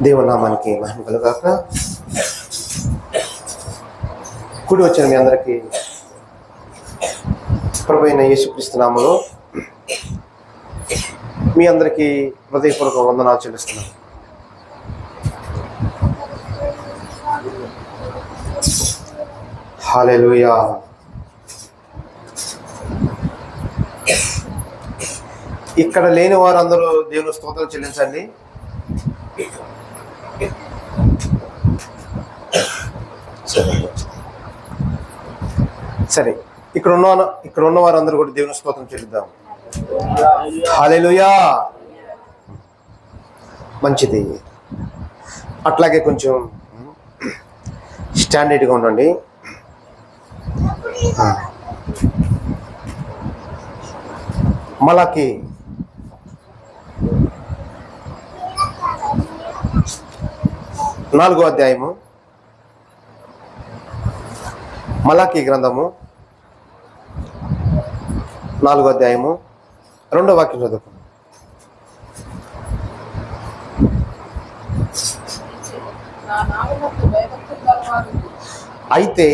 దేవునామానికి మహిమ కలుగాక. కూడి వచ్చిన మీ అందరికీ ప్రభువైన యేసుక్రీస్తు నామములో మీ అందరికీ హృదయపూర్వక వందనాలు చెల్లిస్తున్నాను. హల్లెలూయా. ఇక్కడ లేని వారందరూ దేవుని స్తోత్రం చెల్లించండి. సరే, ఇక్కడ ఉన్న వారందరూ కూడా దేవుని స్తోత్రం చెల్లిద్దాం. హల్లెలూయా. మంచిది. అట్లాగే కొంచెం స్టాండర్డ్గా ఉండండి. మలాకి 4వ అధ్యాయము, మలాకి గ్రంథము 4వ అధ్యాయము 2వ వాక్యం చదువుకుందాం. అయితే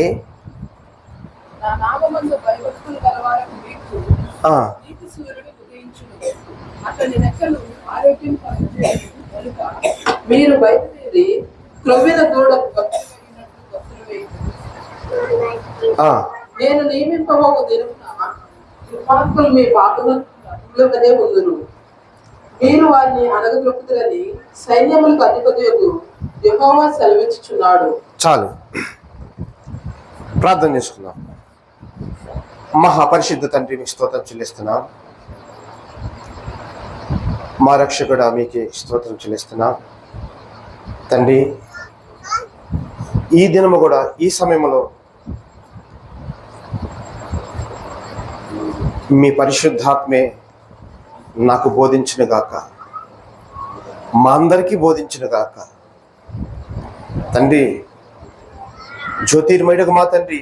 మీరు బయలుదేరి క్రొవ్విన దూడకు నేను నియమింపబోకు దినమున దుర్మార్గులు మీ పాపములనే ఉందురు. మీరు వారిని అనగదొక్కుతారని సైన్యములకు అధిపతియగు యెహోవా సెలవిచ్చుచున్నాడు. చాలు, ప్రార్థన చేసుకుందాం. మహాపరిశుద్ధ తండ్రి, మీ స్తోత్రం చెల్లిస్తున్నాం. మా రక్షకుడా, మీకే స్తోత్రం చెల్లిస్తున్నాం తండ్రి. ఈ దినము కూడా, ఈ సమయంలో మీ పరిశుద్ధాత్మే నాకు బోధించిన గాక, మా అందరికీ బోధించిన గాక తండ్రి. జ్యోతిర్మయుడకు మా తండ్రి,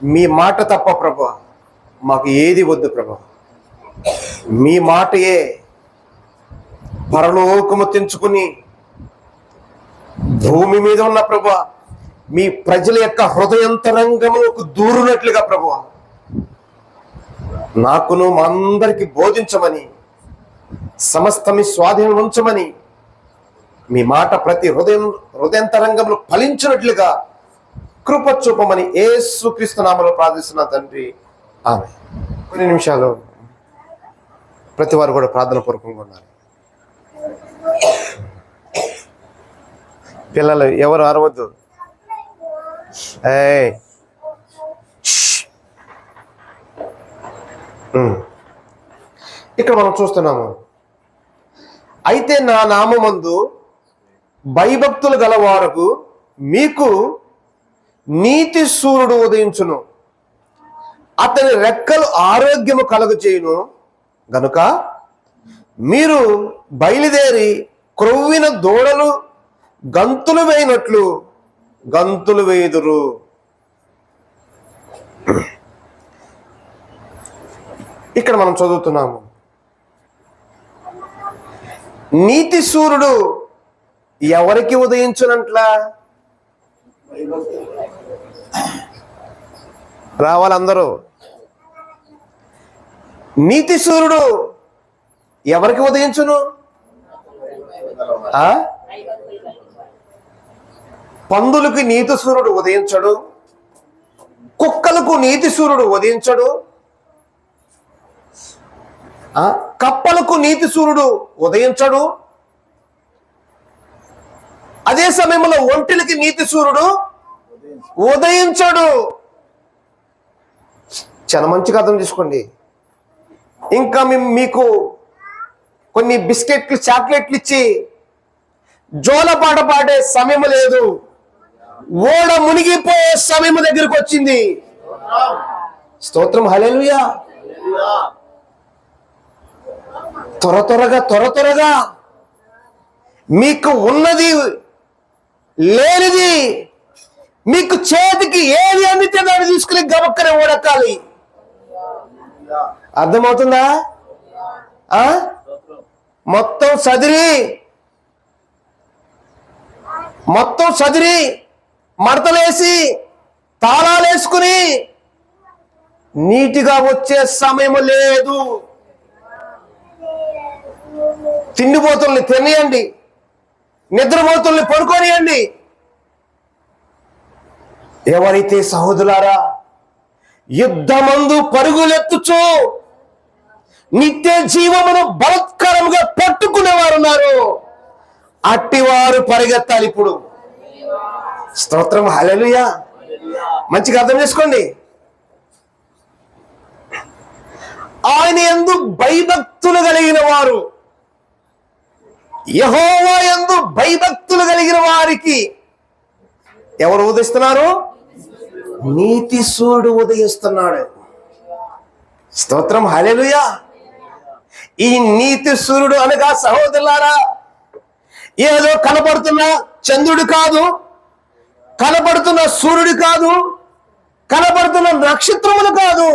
మీ మాట తప్ప ప్రభా మాకు ఏది వద్దు ప్రభా. మీ మాటయే పరలోకము తెంచుకుని భూమి మీద ఉన్న ప్రభా మీ ప్రజల యొక్క హృదయంతరంగములకు దూరునట్లుగా ప్రభా నాకును మా అందరికి బోధించమని, సమస్త మీ స్వాధీనం ఉంచమని, మీ మాట ప్రతి హృదయంతరంగంలో ఫలించినట్లుగా కృప చూపమని యేసుక్రీస్తు నామములో ప్రార్థిస్తున్నా తండ్రి, ఆమేన్. కొన్ని నిమిషాలు ప్రతి వారు కూడా ప్రార్థన పూర్వకంగా ఉన్నారు. పిల్లలు ఎవరు అరవద్దు. ఇక్కడ మనం చూస్తున్నాము, అయితే నా నామమందు భయభక్తులు గలవారకు మీకు నీతి సూర్యుడు ఉదయించును, అతని రెక్కలు ఆరోగ్యము కలుగజేయును గనుక మీరు బయలుదేరి క్రొవ్విన దూడలు గంతులు వేయినట్లు గంతులు వేయుదురు. ఇక్కడ మనం చదువుతున్నాము, నీతి సూర్యుడు ఎవరికి ఉదయించునంట్లా? రావాలందరూ. నీతి సూర్యుడు ఎవరికి ఉదయించును? పందులకు నీతి సూర్యుడు ఉదయించడు, కుక్కలకు నీతి సూర్యుడు ఉదయించడు, కప్పలకు నీతి సూర్యుడు ఉదయించడు. అదే సమయంలో ఒంటెలకి నీతి సూర్యుడు ఉదయించడు. చాలా మంచిగా అర్థం చేసుకోండి. ఇంకా మీకు కొన్ని బిస్కెట్లు, చాక్లెట్లు ఇచ్చి జోలపాట పాడే సమయం లేదు. ఓడ మునిగిపోయే సమయం దగ్గరికి వచ్చింది. స్తోత్రం, హల్లెలూయా. త్వరగా మీకు ఉన్నది లేనిది, మీకు చేతికి ఏది అందితే దాన్ని తీసుకుని గబక్కనే ఓడకాలి. అర్థమవుతుందా? మొత్తం సదిరి మొత్తం చదిరి మడతలేసి తాళాలేసుకుని నీటిగా వచ్చే సమయం లేదు. తిండిపోతుల్ని తినేయండి, నిద్రపోతుల్ని పడుకోనియండి. ఎవరైతే సహోదరులారా యుద్ధమందు పరుగులెత్తుచు నిత్య జీవమును బలత్కరముగా పట్టుకునేవారు ఉన్నారు, అట్టివారు పరిగెత్తాలి ఇప్పుడు. స్తోత్రం, హల్లెలూయా. మంచిగా అర్థం చేసుకోండి. ఆయన యందు భయభక్తులు కలిగిన వారు, యెహోవా యందు భయభక్తులు కలిగిన వారికి ఎవరు ఉదయిస్తున్నారు? నీతి సూర్యుడు ఉదయిస్తున్నాడు. స్తోత్రం, హల్లెలూయా. ఈ నీతి సూర్యుడు అనగా సహోదరులారా ఏదో కనపడుతున్న చంద్రుడు కాదు, కనపడుతున్న సూర్యుడు కాదు, కనపడుతున్న నక్షత్రములు కాదు.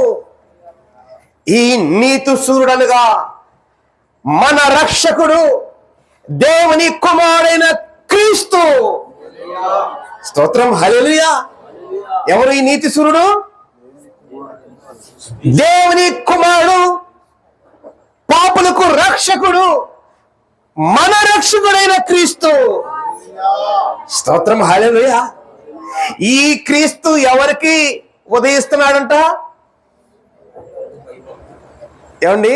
ఈ నీతి సూర్యుడు అనగా మన రక్షకుడు, దేవుని కుమారుడైన క్రీస్తు. స్తోత్రం, హల్లెలూయా. ఎవరు ఈ నీతి సూర్యుడు? దేవుని కుమారుడు, పాపులకు రక్షకుడు, మన రక్షకుడైన క్రీస్తు. స్తోత్రం, హల్లెలూయా. ఈ క్రీస్తు ఎవరికి ఉదయిస్తున్నాడంట? ఏమండి?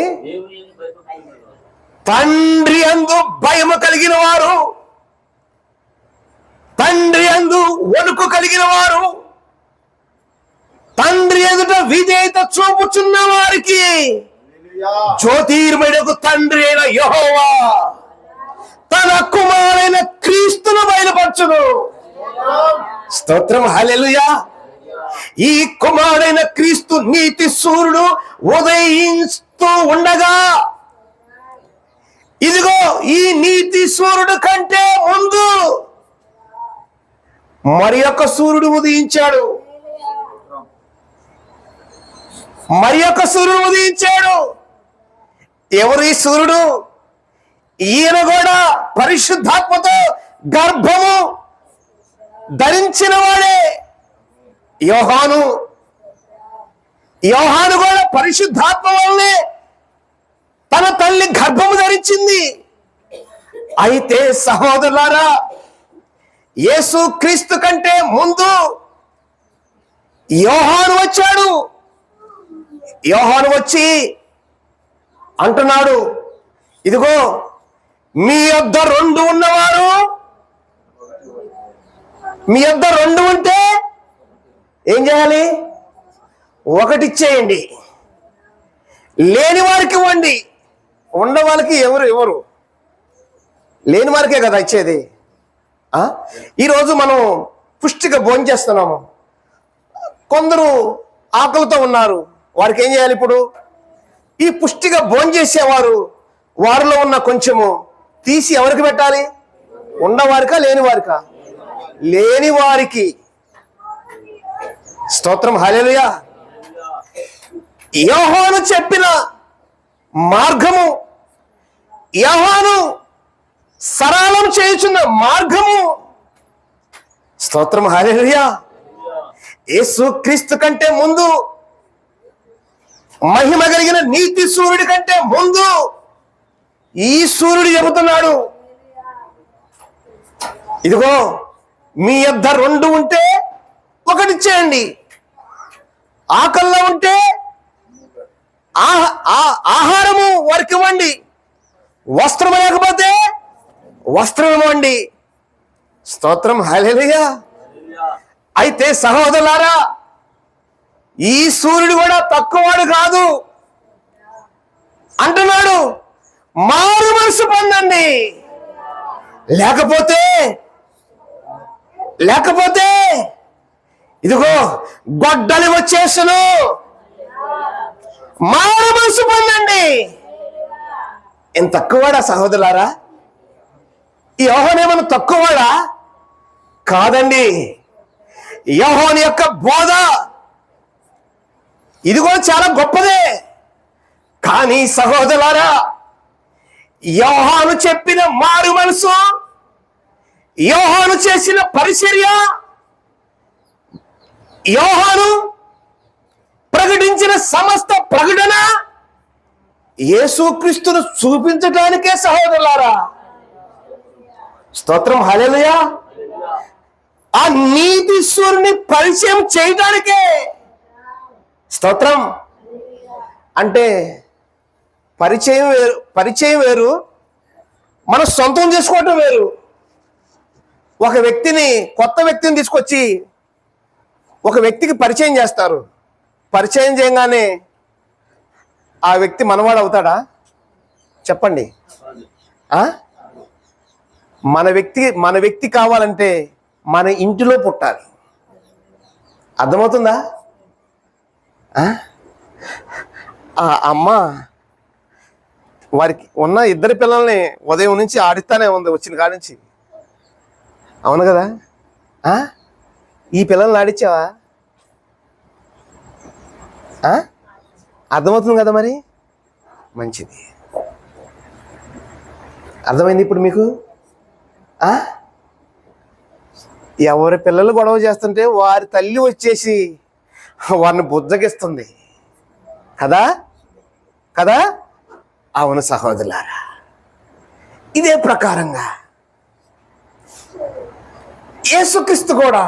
తండ్రి యందు భయము కలిగిన వారు, తండ్రి యందు వణుకు కలిగిన వారు, తండ్రి ఎదుట విధేయత చూపుచున్న వారికి జ్యోతిర్మయుడకు తండ్రి అయిన యెహోవా తన కుమారుడైన క్రీస్తును బయలుపరచును. స్తోత్రం, హల్లెలూయా. ఈ కుమారుడైన క్రీస్తు నీతి సూర్యుడు ఉదయిస్తూ ఉండగా, ఇదిగో ఈ నీతి సూర్యుడు కంటే ముందు మరి యొక్క సూర్యుడు ఉదయించాడు. మరి యొక్క సూర్యుడు ఉదయించాడు. ఎవరు ఈ సూర్యుడు? ఈయన కూడా పరిశుద్ధాత్మతో గర్భము ధరించిన వాడే. యోహాను కూడా పరిశుద్ధాత్మ వల్లే తన తల్లి గర్భము ధరించింది. అయితే సహోదరులారా, యేసు క్రీస్తు కంటే ముందు యోహాను వచ్చాడు. యోహాను వచ్చి అంటున్నాడు, ఇదిగో మీ యొద్ద 2 ఉన్నవారు, మీ యొద్ద 2 ఉంటే ఏం చేయాలి? 1 ఇచ్చేయండి, లేని వారికి ఇవ్వండి. ఉన్న వాళ్ళకి ఎవరు లేని వారికే కదా ఇచ్చేది. ఈరోజు మనం పుష్టిగా భోంచేస్తున్నాము. కొందరు ఆకలితో ఉన్నారు, వారికి ఏం చేయాలి? ఇప్పుడు ఈ పుష్టిగా భోంచేసేవారు వారిలో ఉన్న కొంచెము తీసి ఎవరికి పెట్టాలి? ఉన్నవారికా లేని వారికా? లేని వారికి. స్తోత్రం, హల్లెలూయా. యోహాను చెప్పిన మార్గము, యోహాను సరళం చేయుచున్న మార్గము, స్తోత్రం, హల్లెలూయా. యేసు క్రీస్తు కంటే ముందు, మహిమ కలిగిన నీతి సూర్యుడి కంటే ముందు ఈ సూర్యుడు చెబుతున్నాడు, ఇదిగో మీ యొద్ద 2 ఉంటే 1 ఇచ్చేయండి. ఆకల్లో ఉంటే ఆహారము వారికి ఇవ్వండి, వస్త్రం లేకపోతే వస్త్రం ఇవ్వండి. స్తోత్రం, హల్లెలూయా. అయితే సహోదరులారా, ఈ సూర్యుడు కూడా తక్కువవాడు కాదు. అంటున్నాడు, మారు మనసు పొందండి, లేకపోతే ఇదిగో గొడ్డలి వచ్చేసను. మారు మనసు పొందండి. ఎంత తక్కువవాడా సహోదరులారా? ఈ యోహాను ఏమన్నా తక్కువవాడా? కాదండి. యోహాను యొక్క బోధ ఇది కూడా చాలా గొప్పదే. కానీ సహోదరులారా, యోహాను చెప్పిన మారు మనసు యోహాను చేసిన పరిచర్య, యోహాను ప్రకటించిన సమస్త ప్రకటన యేసుక్రీస్తును చూపించడానికే సహోదరులారా. స్తోత్రం, హల్లెలూయా. ఆ నీతిశ్వరుని పరిచయం చేయడానికే. స్తోత్రం. అంటే పరిచయం వేరు, మనం సొంతం చేసుకోవటం వేరు. ఒక వ్యక్తిని, కొత్త వ్యక్తిని తీసుకొచ్చి ఒక వ్యక్తికి పరిచయం చేస్తారు. పరిచయం చేయగానే ఆ వ్యక్తి మనవాడు అవుతాడా? చెప్పండి. మన వ్యక్తి కావాలంటే మన ఇంటిలో పుట్టాలి. అర్థమవుతుందా? ఆ అమ్మ వారికి ఉన్న ఇద్దరు పిల్లల్ని ఉదయం నుంచి ఆడిస్తానే ఉంది, వచ్చిన కాడి నుంచి. అవును కదా? ఈ పిల్లల్ని ఆడిచ్చావా? అర్థమవుతుంది కదా? మరి మంచిది. అర్థమైంది ఇప్పుడు మీకు? ఎవరి పిల్లలు గొడవ చేస్తుంటే వారి తల్లి వచ్చేసి వారిని బుజ్జగిస్తుంది కదా కదా? అవును సహోదరులారా, ఇదే ప్రకారంగా యేసుక్రీస్తు కూడా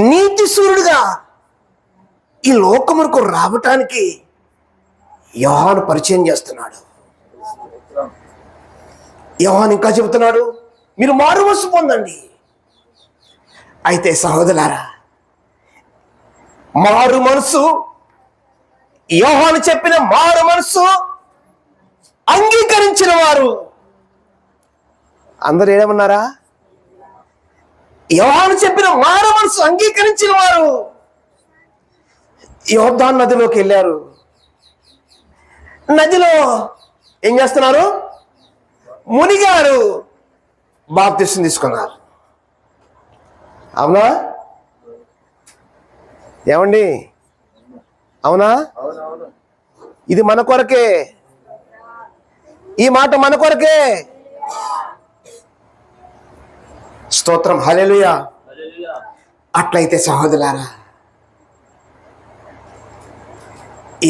నీతి సూర్యుడుగా ఈ లోకమునకు రావటానికి యోహాను పరిచయం చేస్తున్నాడు. యోహాను ఇంకా చెబుతున్నాడు, మీరు మారు మనసు పొందండి. అయితే సహోదరులారా, మారు మనసు, యోహాను చెప్పిన మారు మనసు అంగీకరించిన వారు అందరూ ఏమన్నారా? యోహాను చెప్పిన మారు మనసు అంగీకరించిన వారు యోర్దాను నదిలోకి వెళ్ళారు. నదిలో ఏం చేస్తున్నారు? మునిగారు, బాప్తిసం తీసుకున్నారు. అవునా? ఏమండి? అవునా? ఇది మన కొరకే, ఈ మాట మన కొరకే. స్తోత్రం, హల్లెలూయా. అట్లయితే సహోదరులారా,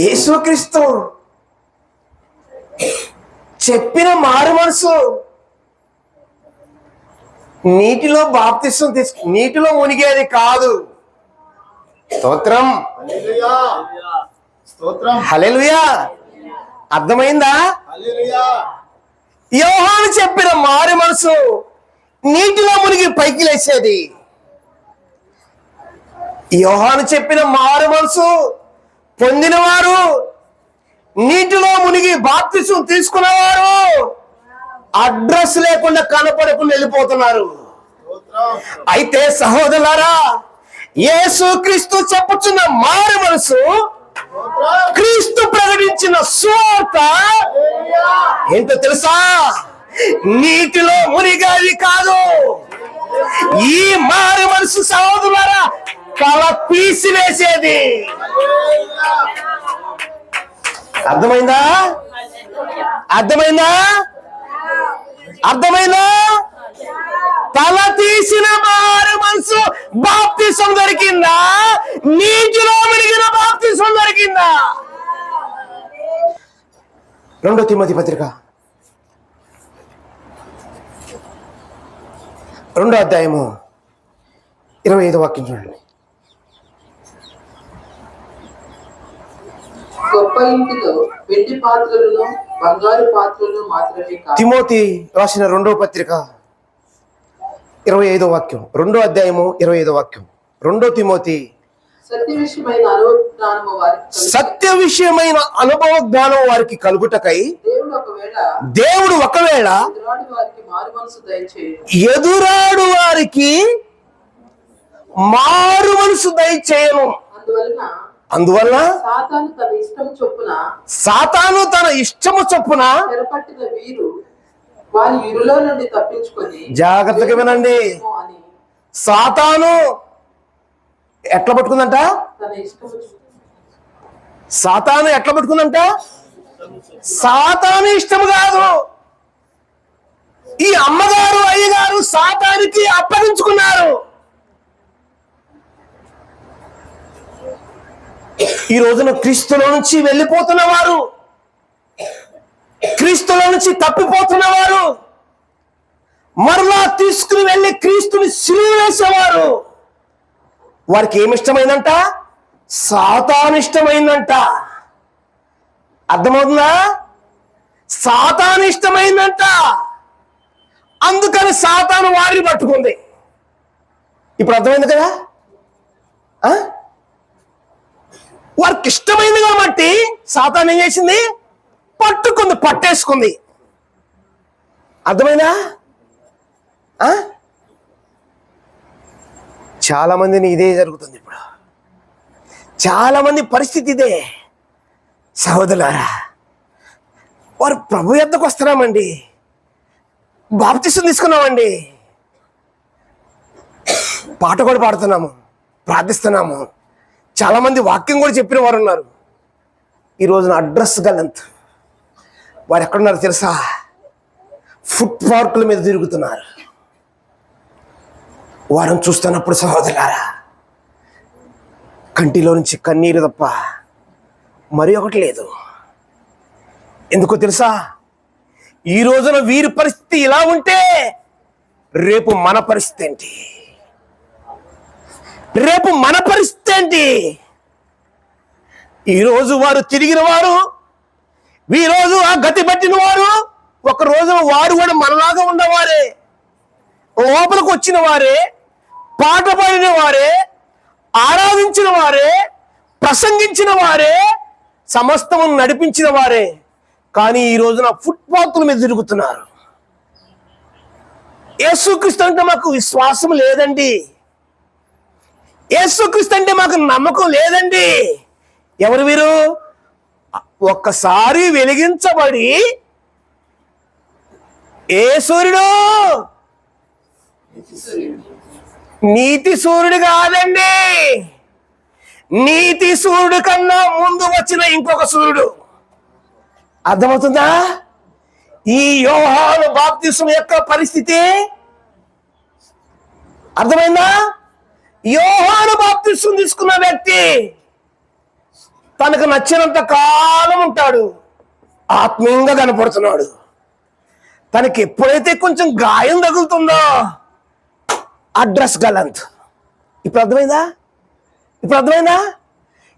యేసుక్రీస్తు చెప్పిన మారు మనసు నీటిలో బాప్తిసం నీటిలో మునిగేది కాదు. స్తోత్రం, హల్లెలూయా. అర్థమైందా? యోహాను చెప్పిన మారు మనసు నీటిలో మునిగి పైకి లేచేది. యోహాను చెప్పిన మారు మనసు పొందినవారు, నీటిలో మునిగి బాప్తిసం తీసుకున్నవారు అడ్రస్ లేకుండా కనపడకుండా వెళ్ళిపోతున్నారు. అయితే సహోదరులారా, యేసుక్రీస్తు చెప్పుచున్న మారు మనసు, క్రీస్తు ప్రకటించిన సువార్త ఏంటో తెలుసా? నీటిలో మునిగేది కాదు. ఈ మారు మనసు సహోదరులారా కల తీసివేసేది. అర్థమైందా? అర్థమైందా? అర్థమైందా? తల తీసిన మారు మనసు బాప్తిసం దొరికిందా? నీటిలో మునిగిన బాప్తిసం దొరికిందా? 2 తిమోతి పత్రిక 2వ అధ్యాయము 25వ వాక్యం చూడండి. గొప్ప ఇంటిలో వెండి పాత్రలను బంగారు పాత్రలను మాత్రమే కాదు. తిమోతి రాసిన 2వ పత్రిక 25వ వాక్యం, 2వ అధ్యాయము 25వ వాక్యం. 2 తిమోతి సత్య విషయమైన అనుభవ జ్ఞానం వారికి కలుగుటకై దేవుడు ఒకవేళ ఎదురాడు వారికి మారు మనసు దయచేయను. అందువల్ల సాతాను తన ఇష్టము చొప్పున జాగ్రత్తగా వినండి. సాతాను ఎట్లా పట్టుకుందంట? సాతాను ఎట్లా పట్టుకుందంట? సాతాను ఇష్టము కాదు. ఈ అమ్మగారు అయ్యగారు సాతానికి అప్పగించుకున్నారు. ఈ రోజున క్రీస్తులో నుంచి వెళ్ళిపోతున్న వారు, క్రీస్తులో నుంచి తప్పిపోతున్న వారు, మరలా తీసుకుని వెళ్ళి క్రీస్తుని సిలువ వేసేవారు, వారికి ఏమిష్టమైందంట? సాతానిష్టమైందంట. అర్థమవుతుందా? సాతానిష్టమైందంట. అందుకని సాతాను వారిని పట్టుకుంది. ఇప్పుడు అర్థమైంది కదా? వారికి ఇష్టమైంది కాబట్టి సాతాను ఏం చేసింది? పట్టుకుంది, పట్టేసుకుంది. అర్థమైందా? చాలా మందిని ఇదే జరుగుతుంది. ఇప్పుడు చాలా మంది పరిస్థితి ఇదే. సహోదరులారా, వారు ప్రభు యొద్దకు వస్తున్నామండి, బాప్తిసం తీసుకున్నామండి, పాట కూడా పాడుతున్నాము, ప్రార్థిస్తున్నాము, చాలా మంది వాక్యం కూడా చెప్పిన వారు ఉన్నారు. ఈ రోజున అడ్రస్ గలంత్ వారు ఎక్కడున్నారు తెలుసా? ఫుట్ పార్కుల మీద తిరుగుతున్నారు. వారిని చూస్తున్నప్పుడు సహోదరులారా, కంటిలో నుంచి కన్నీరు తప్ప మరి ఒకటి లేదు. ఎందుకో తెలుసా? ఈ రోజున వీరి పరిస్థితి ఇలా ఉంటే రేపు మన పరిస్థితి ఏంటి? రేపు మన పరిస్థితి ఏంటి? ఈరోజు వారు తిరిగిన వారు, ఈ రోజు ఆ గతి పట్టిన వారు, ఒక రోజున వారు కూడా మనలాగా ఉన్నవారే, లోపలికి వచ్చిన వారే, పాట పాడిన వారే, ఆరాధించిన వారే, ప్రసంగించిన వారే, సమస్తము నడిపించిన వారే, కానీ ఈ రోజున ఫుట్పాత్ల మీద తిరుగుతున్నారు. యేసుక్రీస్తు అంటే మాకు విశ్వాసం లేదండి, యేసుక్రీస్తు అంటే మాకు నమ్మకం లేదండి. ఎవరు వీరు? ఒక్కసారి వెలిగించబడి, ఏ సూర్యుడు? నీతి సూర్యుడు కాదండి, నీతి సూర్యుడు కన్నా ముందు వచ్చిన ఇంకొక సూర్యుడు. అర్థమవుతుందా? ఈ యోహాను బాప్తిసం యొక్క పరిస్థితి అర్థమైందా? యోహాను బాప్తిసం తీసుకున్న వ్యక్తి తనకు నచ్చినంత కాలం ఉంటాడు, ఆత్మీయంగా కనపడుతున్నాడు. తనకి ఎప్పుడైతే కొంచెం గాయం తగులుతుందో అడ్రస్ గలంత్. ఇప్పుడు అర్థమైందా? ఇప్పుడు అర్థమైందా?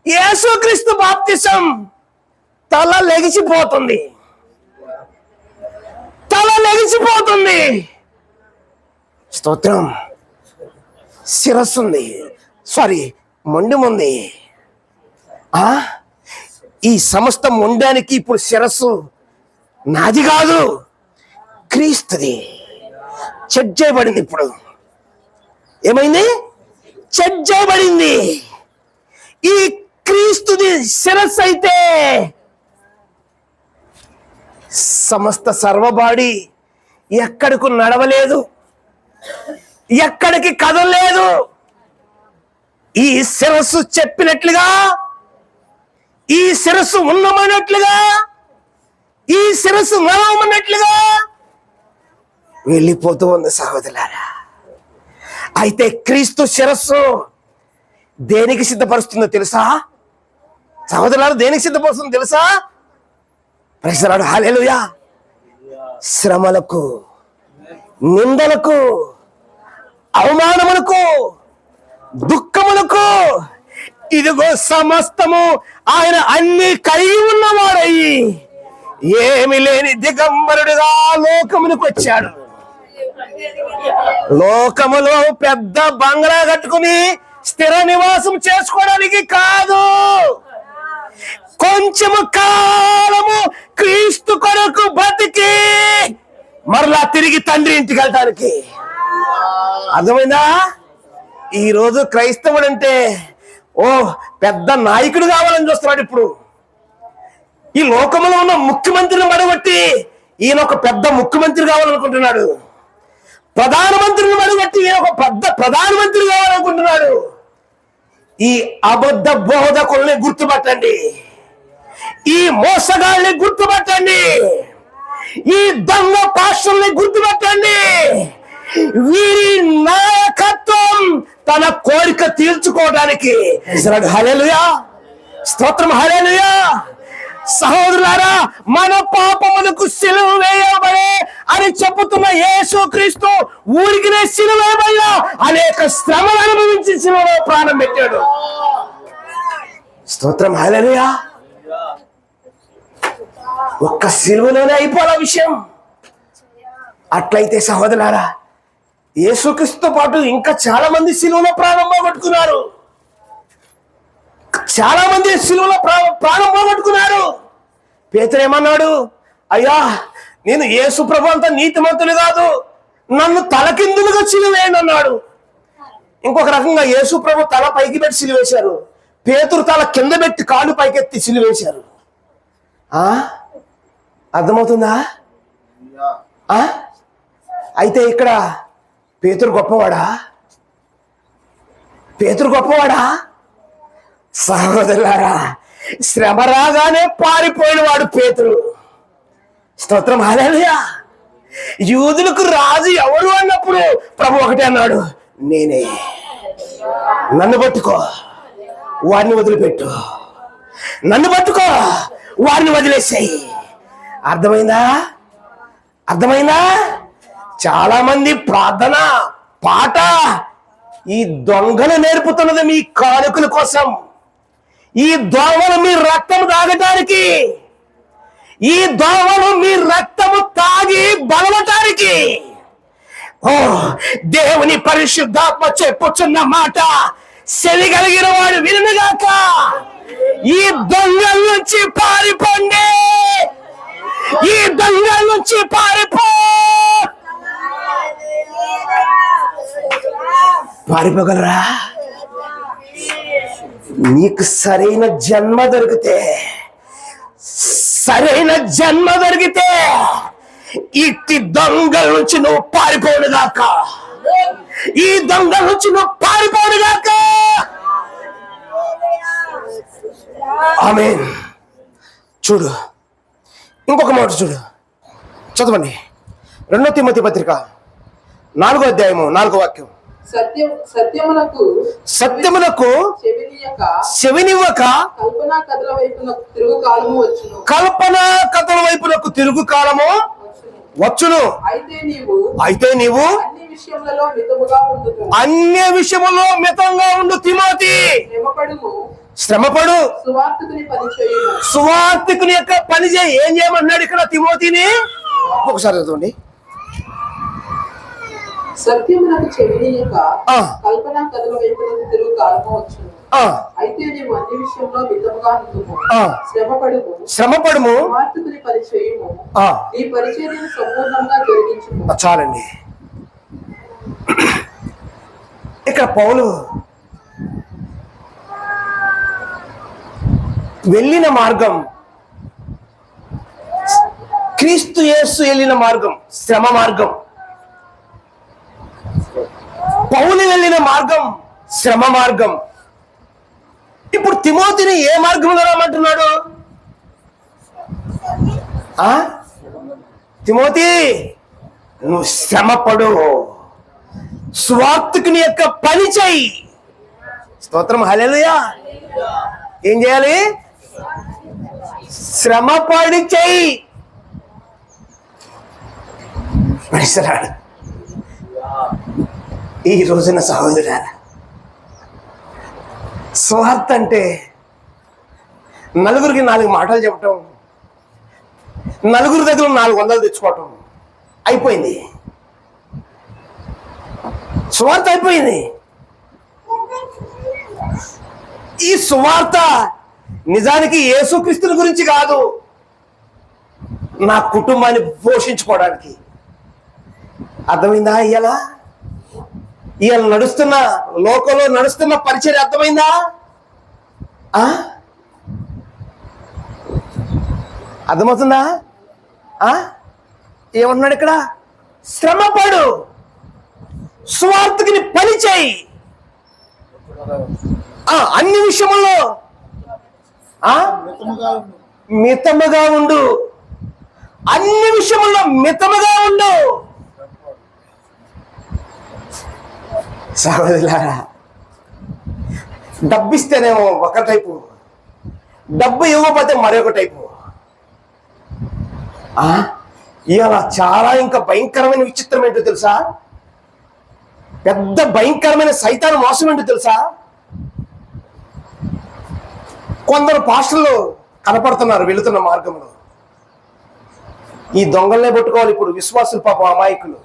యేసుక్రీస్తు బాప్తిసం తల లెగిసిపోతుంది, తల లెగిసిపోతుంది. స్తోత్రం. శిరస్సు ఉంది, మొండి ఉంది. ఈ సమస్త మొండానికి ఇప్పుడు శిరస్సు నాది కాదు, క్రీస్తుది. చెక్ చేయబడింది. ఇప్పుడు ఏమైంది? చెక్ చేయబడింది. ఈ క్రీస్తుది శిరస్సు అయితే సమస్త సర్వబాడి ఎక్కడికి నడవలేదు, ఎక్కడికి కదలలేదు. ఈ శిరస్సు చెప్పినట్లుగా, ఈ శిరస్సు ఉన్నమన్నట్లుగా, ఈ శిరస్సు నడవమన్నట్లుగా వెళ్ళిపోతూ ఉంది సహోదరులారా. అయితే క్రీస్తు శిరస్సు దేనికి సిద్ధపరుస్తుందో తెలుసా సహోదరులారా? దేనికి సిద్ధపరుస్తుందో తెలుసా? ప్రైజ్ ది లార్డ్, హల్లెలూయా. శ్రమలకు, నిందలకు, అవమానములకు, దుఃఖములకు, ఇదిగో సమస్తము ఆయన అన్ని కలిగి ఉన్నవాడయ్యి ఏమి లేని దిగంబరుడిగా లోకమునికి వచ్చాడు. లోకములో పెద్ద బంగ్లా కట్టుకుని స్థిర నివాసం చేసుకోవడానికి కాదు, కొంచెము కాలము క్రీస్తు కొరకు బతికి మరలా తిరిగి తండ్రి ఇంటికి వెళ్ళటానికి. అర్థమైందా? ఈరోజు క్రైస్తవుడు అంటే పెద్ద నాయకుడు కావాలని చూస్తున్నాడు. ఇప్పుడు ఈ లోకంలో ఉన్న ముఖ్యమంత్రిని మడగొట్టి ఈయన ఒక పెద్ద ముఖ్యమంత్రి కావాలనుకుంటున్నాడు. ప్రధానమంత్రిని మడగొట్టి ఈయన ఒక పెద్ద ప్రధానమంత్రి కావాలనుకుంటున్నాడు. ఈ అబద్ధ బోధకుల్ని గుర్తుపట్టండి, ఈ మోసగాళ్ళని గుర్తుపట్టండి, ఈ దొంగ పాస్టర్ని గుర్తుపట్టండి. పారిపోవడానికి. హల్లెలూయా, స్తోత్రం, హల్లెలూయా. సహోదరులారా, మన పాపములకు సిలువ వేయబడే అని చెప్పుతున్న యేసుక్రీస్తు ఊరికినే సిలువ వేయబడిన అనేక శ్రమలు అనుభవించి సిలువలో ప్రాణం పెట్టాడు. స్తోత్రం, హల్లెలూయా. ఒక్క సిలువలోనే అయిపోలే విషయం. అట్లయితే సహోదరులారా, యేసుక్రీస్తుతో పాటు ఇంకా చాలా మంది సిలువలో ప్రాణం పోగొట్టుకున్నారు. చాలా మంది సిలువలో ప్రాణం పోగొట్టుకున్నారు. పేతురు ఏమన్నాడు? అయ్యా, నేను యేసు ప్రభు అంత నీతిమంతుని కాదు, నన్ను తలకిందులుగా సిలువేయండి అన్నాడు. ఇంకొక రకంగా యేసు ప్రభు తల పైకి పెట్టి సిలువేశారు, పేతురు తల కింద పెట్టి కాళ్ళు పైకెత్తి సిలువేశారు. అర్థమవుతుందా? అయితే ఇక్కడ పేతురు గొప్పవాడా? పేతురు గొప్పవాడా? సహోదరులారా, శ్రమ రాగానే పారిపోయిన వాడు పేతురు. స్తోత్రం, హల్లెలూయా. యూదులకు రాజు ఎవరు అన్నప్పుడు ప్రభు ఒకటే అన్నాడు, నేనే. నన్ను పట్టుకో, వారిని వదిలిపెట్టు. నన్ను పట్టుకో, వారిని వదిలేసాయి. అర్థమైందా? అర్థమైందా? చాలా మంది ప్రార్థన పాట ఈ దొంగలు నేర్పుతున్నది మీ కానుకల కోసం. ఈ దోమలు మీ రక్తము తాగటానికి, ఈ దోమలు మీ రక్తము తాగి బలవటానికి. ఓ దేవుని పరిశుద్ధాత్మ చెప్పుచున్న మాట చెవి కలిగిన వాడు వినుగాక. ఈ దొంగల నుంచి పారిపోండి, ఈ దొంగల నుంచి పారిపోగలరా? నీకు సరైన జన్మ దొరికితే, సరైన జన్మ దొరికితే ఇట్టి దొంగల నుంచి నువ్వు పారిపోనుగాక. ఈ దొంగల నుంచి నువ్వు పారిపోనుగాక. ఆమేన్. చూడు, ఇంకొక మాట చూడు, చదవండి. 2 తిమోతి పత్రిక 4వ అధ్యాయము 4వ వాక్యం. సత్యమునకు చెవినివ్వక కల్పనా కథల వైపునకు తిరుగు కాలము వచ్చును. కల్పనా కథల వైపునకు తిరుగు కాలము వచ్చును. అయితే నీవు అన్ని విషయములో మితంగా ఉండు తిమోతి. శ్రమపడు, సువార్తికుని యొక్క పని చేయి. ఏం చేయమన్నాడు ఇక్కడ తిమోతిని? ఒకసారి చదవండి. సత్యమునకు చెవినియక కల్పనా కథల వైపునకు తిరుగు కాలము వచ్చును. అయితే నీవు అన్ని విషయంలో మితముగా ఉండుము. శ్రమపడుము, సువార్తికుని పని చేయుము. నీ పరిచర్యను సంపూర్ణంగా జరిగించుము. చాలండి. ఇక్కడ పౌలు వెళ్ళిన మార్గం, క్రీస్తు యేసు వెళ్ళిన మార్గం శ్రమ మార్గం. పౌలు వెళ్ళిన మార్గం శ్రమ మార్గం. ఇప్పుడు తిమోతిని ఏ మార్గంలో రమ్మంటున్నాడు? తిమోతి, నువ్వు శ్రమపడు, సువార్తికుని యొక్క పని చెయ్యి. స్తోత్రం, హల్లెలూయా. ఏం చేయాలి? శ్రమపడి చెయ్యి. పరిసరాడు ఈ రోజున సహోదరులారా, స్వార్థ అంటే నలుగురికి 4 మాటలు చెప్పటం, నలుగురి దగ్గర 400 తెచ్చుకోవటం అయిపోయింది. సువార్త అయిపోయింది. ఈ సువార్త నిజానికి యేసుక్రీస్తుని గురించి కాదు, నా కుటుంబాన్ని పోషించుకోవడానికి. అర్థమైందా? ఇవాళ నడుస్తున్న లోకంలో నడుస్తున్న పరిచర్య అర్థమైందా? అర్థమవుతుందా? ఏమంటున్నాడు ఇక్కడ? శ్రమపడు, స్వార్థకుని పని చేయి, అన్ని విషయముల్లో మితముగా ఉండు. అన్ని విషయముల్లో మితముగా ఉండు. సహోదరులారా, డబ్బు ఇస్తేనేమో ఒక టైపు, డబ్బు ఇవ్వకపోతే మరొక టైపు. ఇవాళ చాలా ఇంకా భయంకరమైన విచిత్రం ఏంటో తెలుసా? పెద్ద భయంకరమైన సైతాను మోసం ఏంటో తెలుసా? కొందరు పాస్టర్లు కనపడుతున్నారు వెళుతున్న మార్గంలో. ఈ దొంగలనే పట్టుకోవాలి ఇప్పుడు. విశ్వాసులు పాపం అమాయకులు,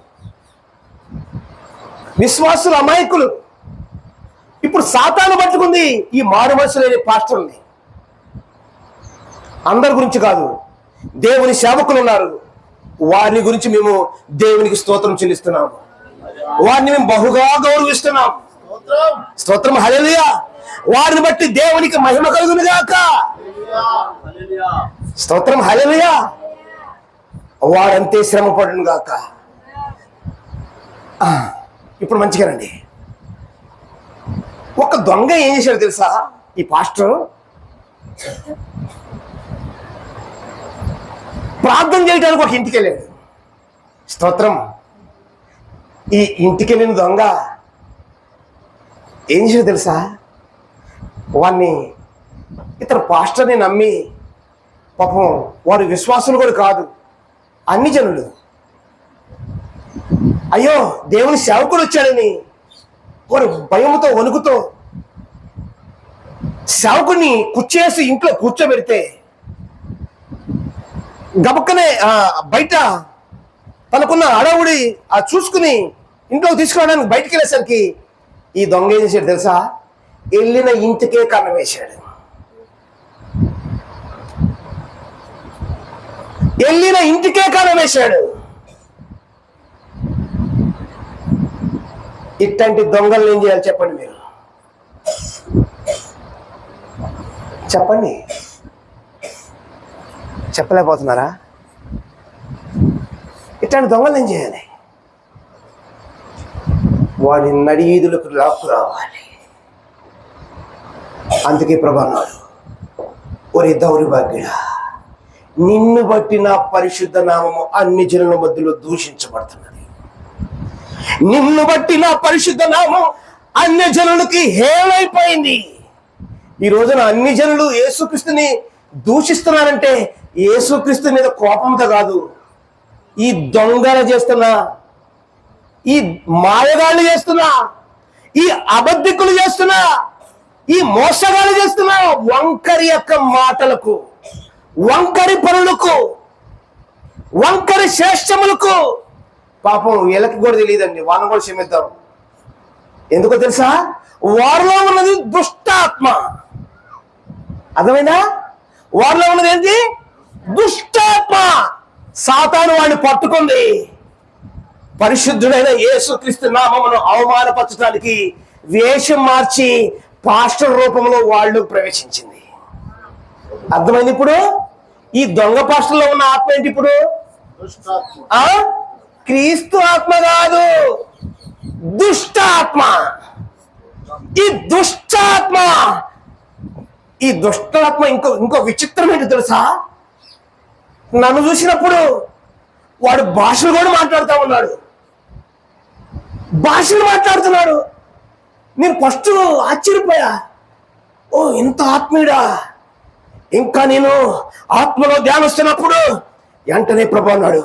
విశ్వాసులు అమాయకులు. ఇప్పుడు సాతాను పట్టుకుంది ఈ మారు మనసు లేని పాస్టర్ని. అందరి గురించి కాదు, దేవుని సేవకులు ఉన్నారు, వారిని గురించి మేము దేవునికి స్తోత్రం చెల్లిస్తున్నాము. వారిని మేము బహుగా గౌరవిస్తున్నాం. స్తోత్రం, హల్లెలూయా. వారిని బట్టి దేవునికి మహిమ కలుగును గాక. స్తోత్రం, హల్లెలూయా. వాడంతే శ్రమ పడును గాక. ఇప్పుడు మంచిగానండి. ఒక దొంగ ఏం చేశాడు తెలుసా? ఈ పాస్టర్ ప్రార్థన చేయడానికి ఒక ఇంటికి వెళ్ళాడు. స్తోత్రం. ఈ ఇంటికి వెళ్ళిన దొంగ ఏం చేశాడు తెలుసా? వాడిని ఇతర పాస్టర్ని నమ్మి, పాపం వాడు విశ్వాసులు కూడా కాదు, అన్ని జనులు, అయ్యో దేవుని సేవకుడు వచ్చాడని వారు భయముతో వణుకుతో సేవకుడిని కుర్చేసి ఇంట్లో కూర్చోబెడితే గబక్కనే బయట తనకున్న అడవుడి చూసుకుని ఇంట్లోకి తీసుకురావడానికి బయటికి వెళ్ళేసరికి ఈ దొంగ ఏం చేశాడు తెలుసా? వెళ్ళిన ఇంటికే కన్నం వేశాడు. వెళ్ళిన ఇంటికే కన్నం వేశాడు. ఇట్లాంటి దొంగలు ఏం చేయాలి చెప్పండి? మీరు చెప్పండి. చెప్పలేకపోతున్నారా? ఇట్లాంటి దొంగలు ఏం చేయాలి? వాడి నడివీధులకు లాక్కు రావాలి. అందుకే ప్రభు అన్నాడు, ఒరే దౌర్భాగ్యుడా, నిన్ను బట్టి నా పరిశుద్ధ నామము అన్ని జనుల మధ్యలో దూషించబడుతున్నది. నిన్ను బట్టి నా పరిశుద్ధ నామం అన్య జనులకి హేళైపోయింది. ఈ రోజున అన్ని జనులు యేసుక్రీస్తుని దూషిస్తున్నారంటే యేసుక్రీస్తు మీద కోపంతో కాదు, ఈ దొంగలు చేస్తున్నా, ఈ మాయగాళ్ళు చేస్తున్నా, ఈ అబద్ధికులు చేస్తున్నా, ఈ మోసగాళ్ళు చేస్తున్నా వంకరి యొక్క మాటలకు, వంకరి పనులకు, వంకరి శ్రేష్టములకు పాపం వీళ్ళకి కూడా తెలియదండి. వాళ్ళని కూడా క్షమిద్దాం. ఎందుకో తెలుసా? వారిలో ఉన్నది దుష్టాత్మ. అర్థమైందా? వారిలో ఉన్నది ఏంటి? దుష్టాత్మ. సాతాను వాడిని పట్టుకుంది. పరిశుద్ధుడైన యేసుక్రీస్తు నామమును అవమానపరచడానికి వేషం మార్చి పాస్టర్ రూపంలో వాళ్ళు ప్రవేశించింది. అర్థమైంది? ఇప్పుడు ఈ దొంగ పాస్టర్లో ఉన్న ఆత్మ ఏంటి? ఇప్పుడు క్రీస్తు ఆత్మ కాదు, దుష్టాత్మ. ఈ దుష్టాత్మ, ఈ దుష్టాత్మ ఇంకో విచిత్రం ఏంటి తెలుసా? నన్ను చూసినప్పుడు వాడు భాషలు కూడా మాట్లాడుతూ ఉన్నాడు. భాషలు మాట్లాడుతున్నాడు. నేను ఫస్ట్ ఆశ్చర్యపోయా, ఓ ఇంత ఆత్మీయుడా. ఇంకా నేను ఆత్మలో ధ్యానిస్తున్నప్పుడు వెంటనే ప్రభు అన్నాడు,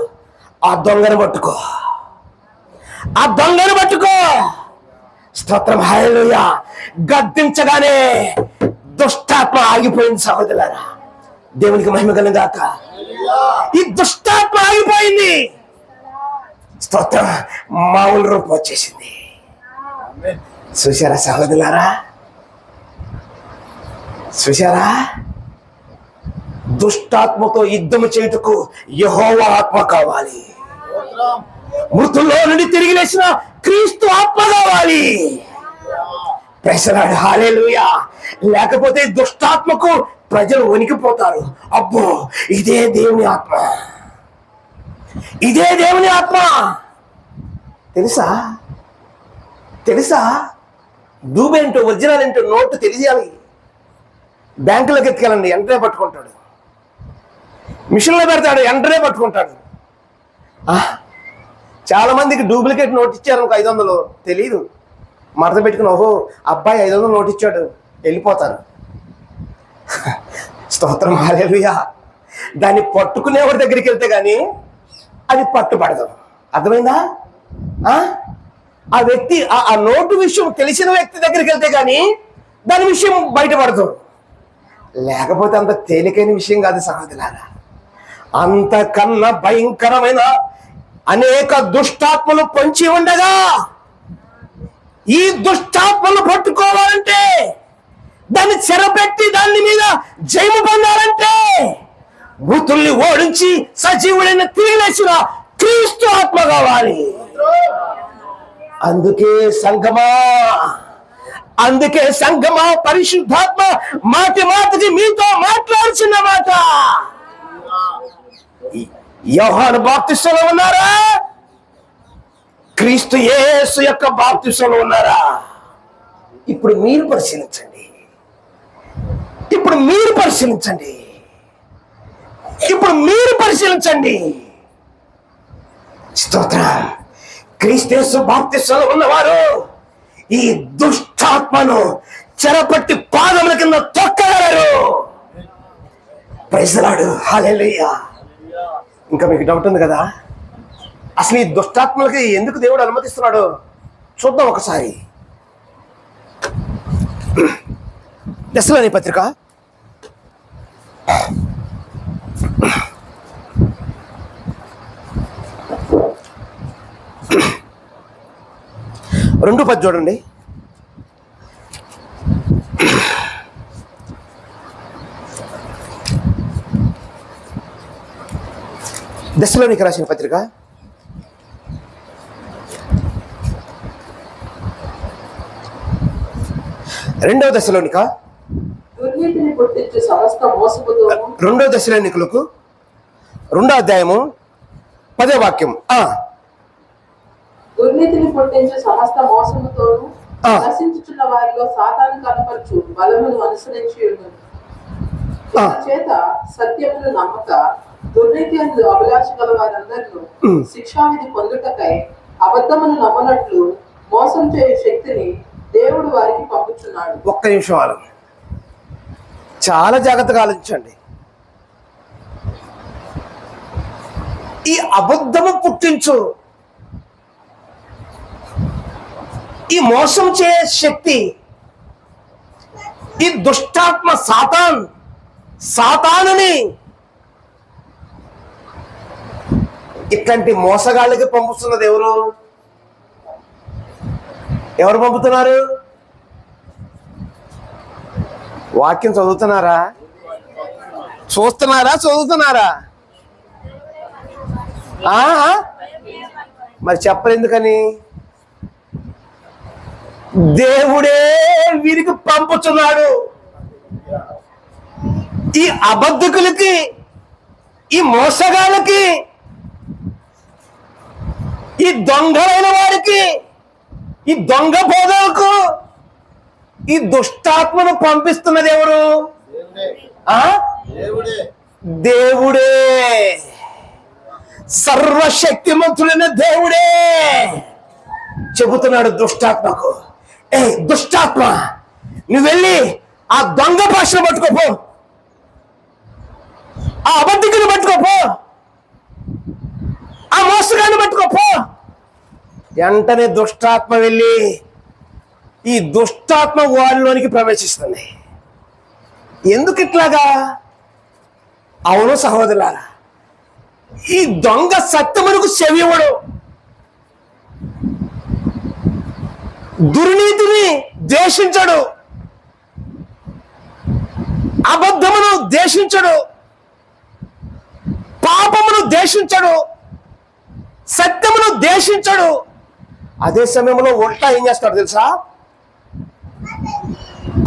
ఆ దొంగను పట్టుకో, ఆ దొంగను పట్టుకో. స్తోత్రం, హల్లెలూయా. గద్దించగానే దుష్టాత్మ ఆగిపోయింది. సహోదరులారా, దేవునికి మహిమ కలుగును గాక. ఈ దుష్టాత్మ ఆగిపోయింది. స్తోత్రం, మామూలు రూపం వచ్చేసింది. చూశారా సహోదరులారా? చూశారా? దుష్టాత్మతో యుద్ధము చేయుటకు యెహోవా ఆత్మ కావాలి. మృతుల్లో నుండి తిరిగి లేచిన క్రీస్తు ఆత్మ కావాలి. ప్రైజ్ హల్లెలూయా. లేకపోతే దుష్టాత్మకు ప్రజలు వణికిపోతారు. అబ్బో, ఇదే దేవుని ఆత్మ, ఇదే దేవుని ఆత్మ. తెలుసా? తెలుసా? డూబేంటో ఒరిజినల్ ఏంటో నోటు తెలియాలి. బ్యాంకులోకి ఎత్తుకెళ్ళండి, వెంటనే పట్టుకుంటాడు. మిషన్లో పెడతాడు, వెంటనే పట్టుకుంటాడు. చాలా మందికి డూప్లికేట్ నోట్ ఇచ్చారు, 500 తెలియదు. మడత పెట్టుకుని, ఓహో అబ్బాయి 500 నోట్ ఇచ్చాడు, వెళ్ళిపోతాను. స్తోత్రం, హల్లెలూయా. దాన్ని పట్టుకునేవాడి దగ్గరికి వెళ్తే కానీ అది పట్టుబడదు. అర్థమైందా? ఆ వ్యక్తి ఆ నోటు విషయం తెలిసిన వ్యక్తి దగ్గరికి వెళ్తే కానీ దాని విషయం బయటపడదు. లేకపోతే అంత తేలికైన విషయం కాదు సహోదరులారా. అంతకన్నా భయంకరమైన అనేక దుష్టాత్మలు పొంచి ఉండగా ఈ దుష్టాత్మలు పట్టుకోవాలంటే, దాన్ని చెరపెట్టి దాని మీద జయము పొందాలంటే మృతుల్ని ఓడించి సజీవుడైన తిరిగిలేసిన క్రీస్తు ఆత్మ కావాలి. అందుకే సంఘమా పరిశుద్ధాత్మ మాటి మాటికి మీతో మాట్లాడుచున్న మాట. యోహాను బాప్తిస్మలో ఉన్నారా? క్రీస్తు యేసు యొక్క బాప్తిస్మలో ఉన్నారా? ఇప్పుడు మీరు పరిశీలించండి. స్తోత్రం. క్రీస్తు యేసు బాప్తిస్మలో ఉన్నవారు ఈ దుష్టాత్మను చెరపట్టి పాదముల కింద తొక్కగలరు. ప్రైజ్ ది లార్డ్, హల్లెలూయా. ఇంకా మీకు డౌట్ ఉంది కదా, అసలు ఈ దుష్టాత్మలకి ఎందుకు దేవుడు అనుమతిస్తున్నాడు? చూద్దాం ఒకసారి. తెస్సలోని పత్రిక 2:10 చూడండి. తెస్సలోనికి రాసిన పత్రిక 2వ తెస్సలోనిక 2వ తెస్సలోనికలకు 2వ అధ్యాయము 10వ వాక్యం. దుర్నీతిని పుట్టించు సమస్త మోసముతోను నశించుచున్న వారిలో సాతాను కనపరచు బలమును అనుసరించి ఉన్నది. చేత సత్యమును నమ్మక దుర్నీతి అందు అభిలాష గల వారందరూ శిక్షావిధి పొందుటకై అబద్ధమును నమ్మనట్లు మోసం చేయు శక్తిని దేవుడు వారికి పంపుచున్నాడు. ఒక్క నిమిషం ఆలోచన, చాలా జాగ్రత్తగా ఆలోచించండి. ఈ అబద్ధము పుట్టించు, ఈ మోసం చేసే శక్తి, ఈ దుష్టాత్మ సాతానుని ఇట్లాంటి మోసగాళ్ళకి పంపుతున్నది ఎవరు పంపుతున్నారు? వాక్యం చదువుతున్నారా? చదువుతున్నారా? మరి చెప్పరు ఎందుకని? దేవుడే వీరికి పంపుతున్నాడు. ఈ అబద్ధకులకి, ఈ మోసగాళ్ళకి, ఈ దొంగలైన వారికి, ఈ దొంగ బోధలకు ఈ దుష్టాత్మను పంపిస్తున్నది ఎవరు? దేవుడే. సర్వశక్తిమంతుడైన దేవుడే చెబుతున్నాడు దుష్టాత్మకు, దుష్టాత్మ, నువ్వు వెళ్ళి ఆ దొంగ భాషను పట్టుకోపో, ఆ అబద్ధికుని పట్టుకోపో, ఆ మోసగాన్ని పట్టుకోపో. వెంటనే దుష్టాత్మ వెళ్ళి ఈ దుష్టాత్మ వారిలోనికి ప్రవేశిస్తుంది. ఎందుకు ఇట్లాగా? అవును సహోదరులారా, ఈ దొంగ సత్యమునకు చెవివడు, దుర్నీతిని ద్వేషించడు, అబద్ధమును ద్వేషించడు, పాపమును ద్వేషించడు, సత్యమును ద్వేషించడు. అదే సమయంలో ఉల్టా ఏం చేస్తాడు తెలుసా?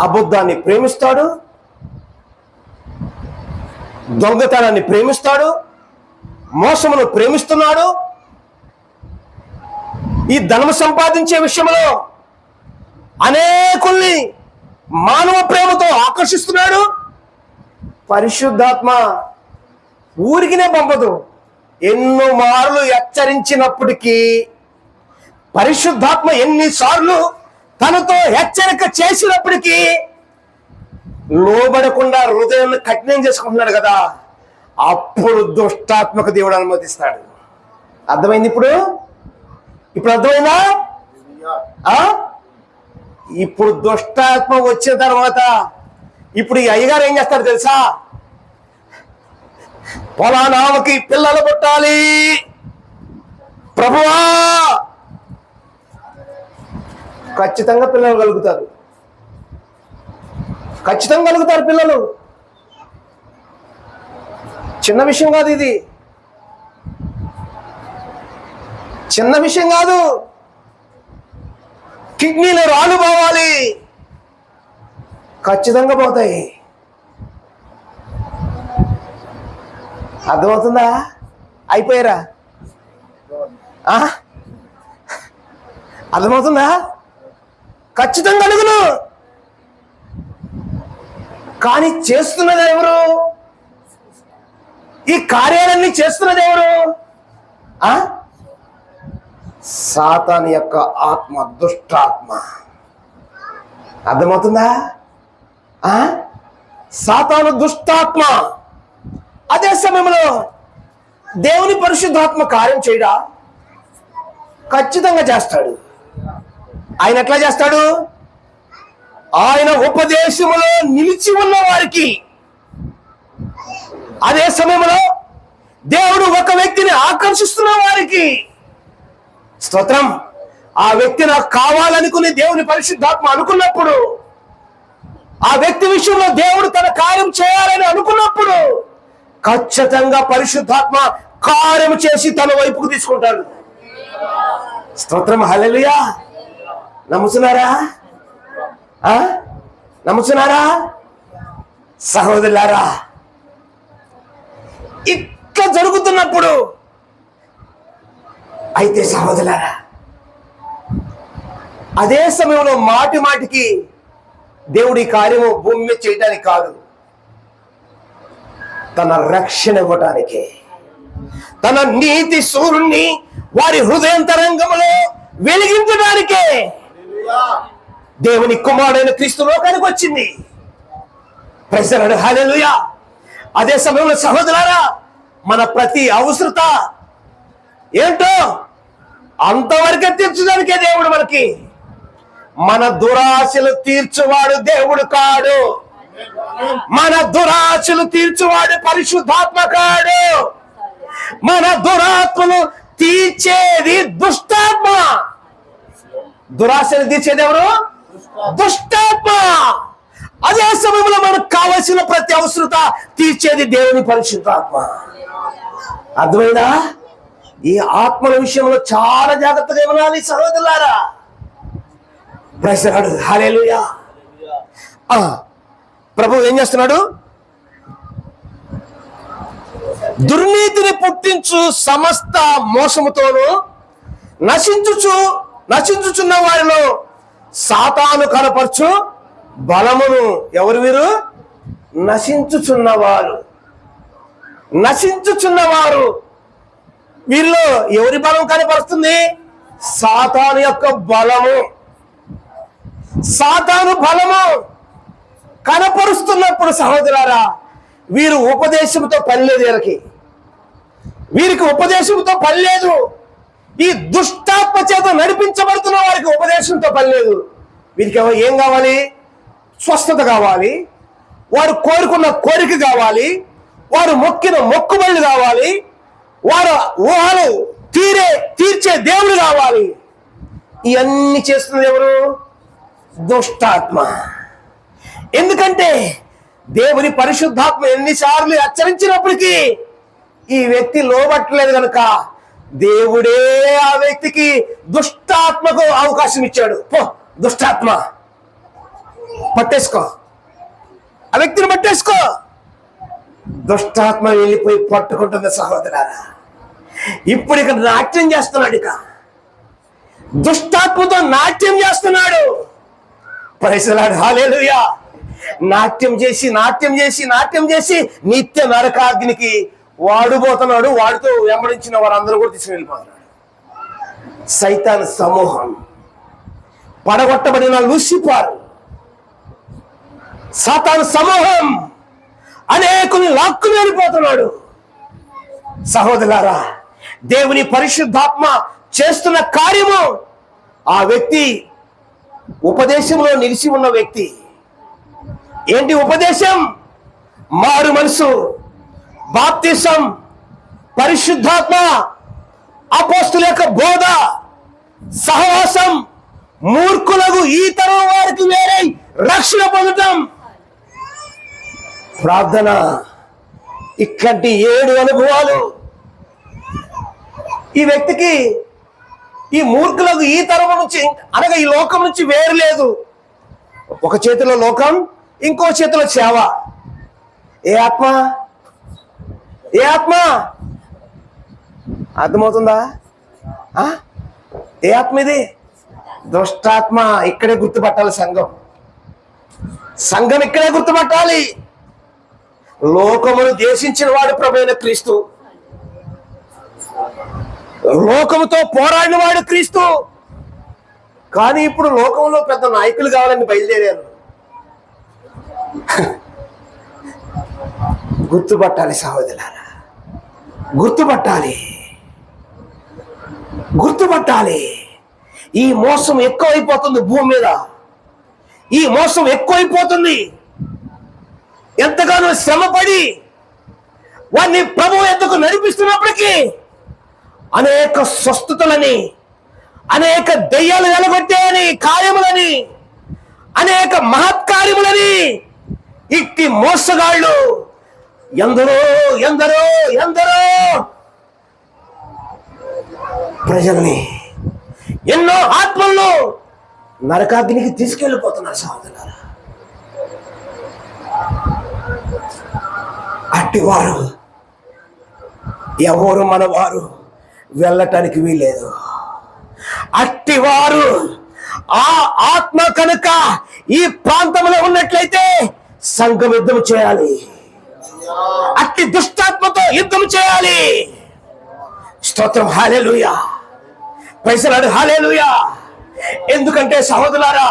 అబద్ధాన్ని ప్రేమిస్తాడు, దొంగతనాన్ని ప్రేమిస్తాడు, మోసమును ప్రేమిస్తున్నాడు, ఈ ధనము సంపాదించే విషయంలో అనేకుల్ని మానవ ప్రేమతో ఆకర్షిస్తున్నాడు. పరిశుద్ధాత్మ ఊరికినే పంపదు. ఎన్నో మార్లు హెచ్చరించినప్పటికీ, పరిశుద్ధాత్మ ఎన్నిసార్లు తనతో హెచ్చరిక చేసినప్పటికీ లోబడకుండా హృదయాన్ని కఠినం చేసుకుంటున్నాడు కదా, అప్పుడు దుష్టాత్మక దేవుడు అనుమతిస్తాడు. అర్థమైంది? ఇప్పుడు అర్థమైందా? ఇప్పుడు దుష్టాత్మ వచ్చిన తర్వాత ఇప్పుడు ఈ అయ్యగారు ఏం చేస్తాడు తెలుసా? పొలానామకి పిల్లలు పుట్టాలి ప్రభువా, ఖచ్చితంగా పిల్లలు కలుగుతారు, ఖచ్చితంగా కలుగుతారు పిల్లలు. చిన్న విషయం కాదు ఇది, చిన్న విషయం కాదు. కిడ్నీలో రాళ్ళు పోవాలి, ఖచ్చితంగా పోతాయి. అర్థమవుతుందా? అయిపోయారా? అర్థమవుతుందా? ఖచ్చితంగా అడుగును. కానీ చేస్తున్నది ఎవరు? ఈ కార్యాలన్నీ చేస్తున్నది ఎవరు? సాతాను యొక్క ఆత్మ, దుష్టాత్మ. అర్థమవుతుందా? సాతాను దుష్టాత్మ. అదే సమయంలో దేవుని పరిశుద్ధాత్మ కార్యం చేయడా? ఖచ్చితంగా చేస్తాడు. ఆయన ఎట్లా చేస్తాడు? ఆయన ఉపదేశములో నిలిచి ఉన్న వారికి. అదే సమయంలో దేవుడు ఒక వ్యక్తిని ఆకర్షిస్తున్న వారికి. స్తోత్రం. ఆ వ్యక్తి నాకు కావాలనుకుని దేవుని పరిశుద్ధాత్మ అనుకున్నప్పుడు, ఆ వ్యక్తి విషయంలో దేవుడు తన కార్యం చేయాలని అనుకున్నప్పుడు ఖచ్చితంగా పరిశుద్ధాత్మ కార్యం చేసి తన వైపుకు తీసుకుంటాడు. స్తోత్రం. హల్లెలూయా. నమ్ముతున్నారా? నమ్ముతున్నారా సహోదరులారా? ఇక్క జరుగుతున్నప్పుడు అయితే సహోదరులారా, అదే సమయంలో మాటి మాటికి దేవుడి కార్యము భూమి మీద చేయడానికి కాదు, తన రక్షణ ఇవ్వటానికి, తన నీతి సూర్యుని వారి హృదయాంతరంగంలో వెలిగించడానికే దేవుని కుమారుడైన క్రీస్తు లోకానికి వచ్చింది. Praise the lord. హల్లెలూయా. అదే సమయంలో సహోదరులారా, మన ప్రతి అవసరత ఏంటో అంతవరకే తీర్చడానికే దేవుడు మనకి. మన దురాశలు తీర్చువాడు దేవుడు కాడు, మన దురాశలు తీర్చువాడు పరిశుద్ధాత్మ కాడు. మన దురాత్మను తీర్చేది దుష్టాత్మ. దురాశలు తీర్చేది ఎవరు? దుష్టాత్మ. అదే సమయంలో మనకు కావలసిన ప్రతి అవసరత తీర్చేది దేవుని పరిశుద్ధాత్మ. అర్థమైందా? ఈ ఆత్మల విషయంలో చాలా జాగ్రత్తగా ఉండాలి సహోదరులారా. Praise the lord. హల్లెలూయా. ప్రభు ఏం చేస్తున్నాడు? దుర్నీతిని పుట్టించు సమస్త మోసముతోను నశించుచున్న వారిలో సాతాను కనపరచు బలమును. ఎవరు వీరు? నశించుచున్నవారు. వీరిలో ఎవరి బలం కనపరుస్తుంది? సాతాను యొక్క బలము. సాతాను బలము కనపరుస్తున్నప్పుడు సహోదరులారా, వీరు ఉపదేశంతో పని లేదు. వీరికి ఉపదేశంతో పని లేదు. ఈ దుష్టాత్మ చేత నడిపించబడుతున్న వారికి ఉపదేశంతో పని లేదు. వీరికి ఏం కావాలి? స్వస్థత కావాలి, వారు కోరుకున్న కోరిక కావాలి, వారు మొక్కిన మొక్కుబళ్ళు కావాలి, వారు ఊహలు తీర్చే దేవుడు కావాలి. ఇవన్నీ చేస్తున్నది ఎవరు? దుష్టాత్మ. ఎందుకంటే దేవుని పరిశుద్ధాత్మ ఎన్నిసార్లు హెచ్చరించినప్పటికీ ఈ వ్యక్తి లోబట్టలేదు కనుక దేవుడే ఆ వ్యక్తికి దుష్టాత్మకు అవకాశం ఇచ్చాడు. పో దుష్టాత్మ, పట్టేసుకో, ఆ వ్యక్తిని పట్టేసుకో. దుష్టాత్మ వెళ్ళిపోయి పట్టుకుంటుంది సహోదరారా. ఇప్పుడు ఇక్కడ నాట్యం చేస్తున్నాడు, ఇక దుష్టాత్మతో నాట్యం చేస్తున్నాడు. Praise the lord. హల్లెలూయా. నాట్యం చేసి నిత్య నరకాగ్నికి వాడుపోతున్నాడు. వాడితో వెంబడించిన వారందరూ కూడా తీసుకుని వెళ్ళిపోతున్నాడు. సైతాను సమూహం, పడగొట్టబడిన లూసిఫర్, సాతాను సమూహం అనేకుని లాక్కుని వెళ్ళిపోతున్నాడు. సహోదరులారా, దేవుని పరిశుద్ధాత్మ చేస్తున్న కార్యము, ఆ వ్యక్తి ఉపదేశంలో నిలిచి ఉన్న వ్యక్తి. ఏంటి ఉపదేశం? మారు మనసు, బాప్తిసం, పరిశుద్ధాత్మ, అపోస్తుల యొక్క బోధ, సహవాసం, మూర్ఖులకు ఈ తరం వారికి వేరే రక్షణ పొందటం, ప్రార్థన. ఇట్లాంటి 7 అనుభవాలు ఈ వ్యక్తికి, ఈ మూర్ఖులకు ఈ తరం నుంచి అనగా ఈ లోకం నుంచి వేరు లేదు. ఒక చేతిలో లోకం, ఇంకో చేతిలో సేవ. ఏ ఆత్మ? ఏ ఆత్మ? అర్థమవుతుందా? ఏ ఆత్మ ఇది? దుష్టాత్మ. ఇక్కడే గుర్తుపట్టాలి సంఘం ఇక్కడే గుర్తుపట్టాలి. లోకమును దేశించిన వాడు ప్రభువైన క్రీస్తు, లోకముతో పోరాడిన వాడు క్రీస్తు. కానీ ఇప్పుడు లోకంలో పెద్ద నాయకులు కావాలని బయలుదేరారు. గుర్తుపట్టాలి సహోదరులారా, గుర్తుపట్టాలి. ఈ మోసం ఎక్కువైపోతుంది భూమి మీద. ఈ మోసం ఎక్కువైపోతుంది. ఎంతగానో శ్రమపడి వారిని ప్రభువు ఎందుకు నడిపిస్తున్నప్పటికీ అనేక స్వస్థతలని, అనేక దెయ్యాలు వెలగొట్టాయని, కార్యములని, అనేక మహత్కార్యములని ఇట్టి మోసగాళ్ళు ఎందరో ప్రజల్ని, ఎన్నో ఆత్మల్లో నరకాగ్నికి తీసుకెళ్ళిపోతున్నారు సహోదరులారా. అట్టివారు ఎవరు మనవారు వెళ్ళటానికి వీలేదు. అట్టివారు ఆ ఆత్మ కనుక ఈ ప్రాంతంలో ఉన్నట్లయితే సంఘం యుద్ధం చేయాలి. అట్టి దుష్టాత్మతో యుద్ధం చేయాలి. స్తోత్రం, హల్లెలూయా, ప్రైజ్ ది లార్డ్, హల్లెలూయా. ఎందుకంటే సహోదరులారా,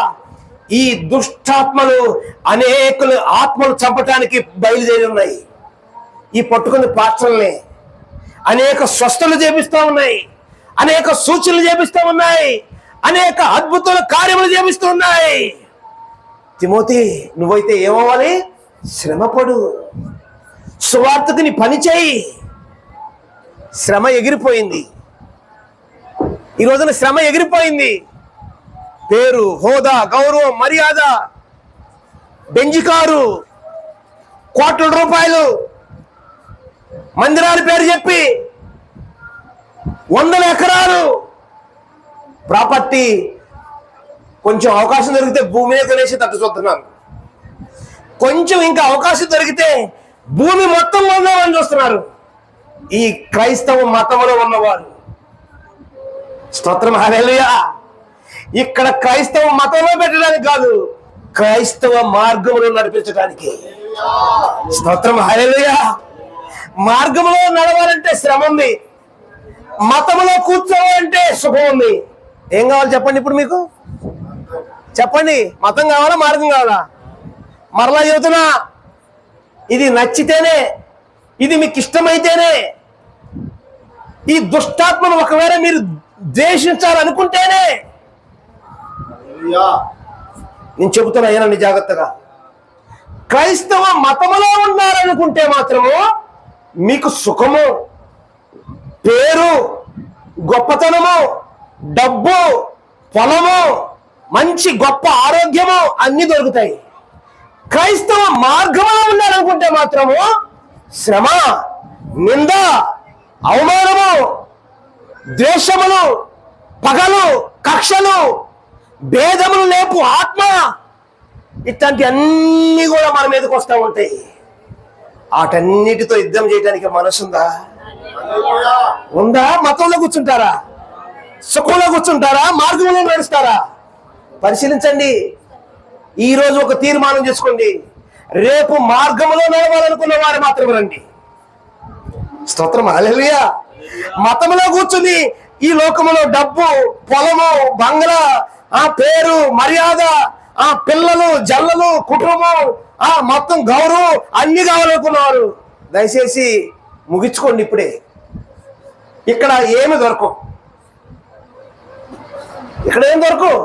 ఈ దుష్టాత్మలు అనేకులు ఆత్మలు చంపటానికి బయలుదేరి ఉన్నాయి. ఈ పట్టుకుని పాస్టర్లని అనేక స్వస్థలు చేపిస్తూ ఉన్నాయి, అనేక సూచనలు చేపిస్తూ ఉన్నాయి, అనేక అద్భుతాల కార్యములు చేపిస్తూ ఉన్నాయి. తిమోతి, నువ్వైతే ఏమవ్వాలి? శ్రమపడు, సువార్తకు నీ పని చేయి. శ్రమ ఎగిరిపోయింది. ఈ రోజున శ్రమ ఎగిరిపోయింది. పేరు, హోదా, గౌరవం, మర్యాద, బెంజి కారు, కోట్ల రూపాయలు, మందిరాల పేరు చెప్పి 100 ఎకరాలు ప్రాపర్టీ, కొంచెం అవకాశం దొరికితే భూమినే కొనేసి తట్టు చూస్తున్నారు. కొంచెం ఇంకా అవకాశం దొరికితే భూమి మొత్తం కొందామని చూస్తున్నారు ఈ క్రైస్తవ మతంలో ఉన్నవారు. స్తోత్రం, హల్లెలూయా. ఇక్కడ క్రైస్తవ మతంలో పెట్టడానికి కాదు, క్రైస్తవ మార్గంలో నడిపించడానికి. స్తోత్రం, హల్లెలూయా. మార్గంలో నడవాలంటే శ్రమ ఉంది, మతంలో కూర్చోవాలంటే సుఖం ఉంది. ఏం కావాలి చెప్పండి? ఇప్పుడు మీకు చెప్పండి, మతం కావాలా, మార్గం కావాలా? మరలా చెబుతున్నా, ఇది నచ్చితేనే, ఇది మీకు ఇష్టమైతేనే, ఈ దుష్టాత్మను ఒకవేళ మీరు ద్వేషించాలనుకుంటేనే. నేను చెబుతున్నా ఏనండి జాగ్రత్తగా. క్రైస్తవ మతములో ఉన్నారనుకుంటే మాత్రము మీకు సుఖము, పేరు, గొప్పతనము, డబ్బు, పొలము, మంచి గొప్ప ఆరోగ్యము అన్ని దొరుకుతాయి. క్రైస్తవ మార్గంలో ఉన్నారనుకుంటే మాత్రము శ్రమ, నింద, అవమానము, ద్వేషములు, పగలు, కక్షలు, భేదములు లేపు ఆత్మ, ఇట్లాంటి అన్ని కూడా మన మీదకి వస్తూ ఉంటాయి. వాటన్నిటితో యుద్ధం చేయడానికి మనసుందా? ఉందా? మతంలో కూర్చుంటారా? సుఖంలో కూర్చుంటారా? మార్గంలో నడుస్తారా? పరిశీలించండి. ఈ రోజు ఒక తీర్మానం చేసుకోండి, రేపు మార్గంలో నడవాలనుకున్న వారు మాత్రమే రండి. స్తోత్రం, హల్లెలూయా. మతంలో కూర్చుని ఈ లోకములో డబ్బు, పొలము, బంగ్లా, ఆ పేరు, మర్యాద, ఆ పిల్లలు, జల్లలు, కుటుంబం, మొత్తం గౌరవం అన్ని కావాలనుకున్నారు. దయచేసి ముగించుకోండి ఇప్పుడే. ఇక్కడ ఏమి దొరకవు, ఇక్కడ ఏం దొరకవు,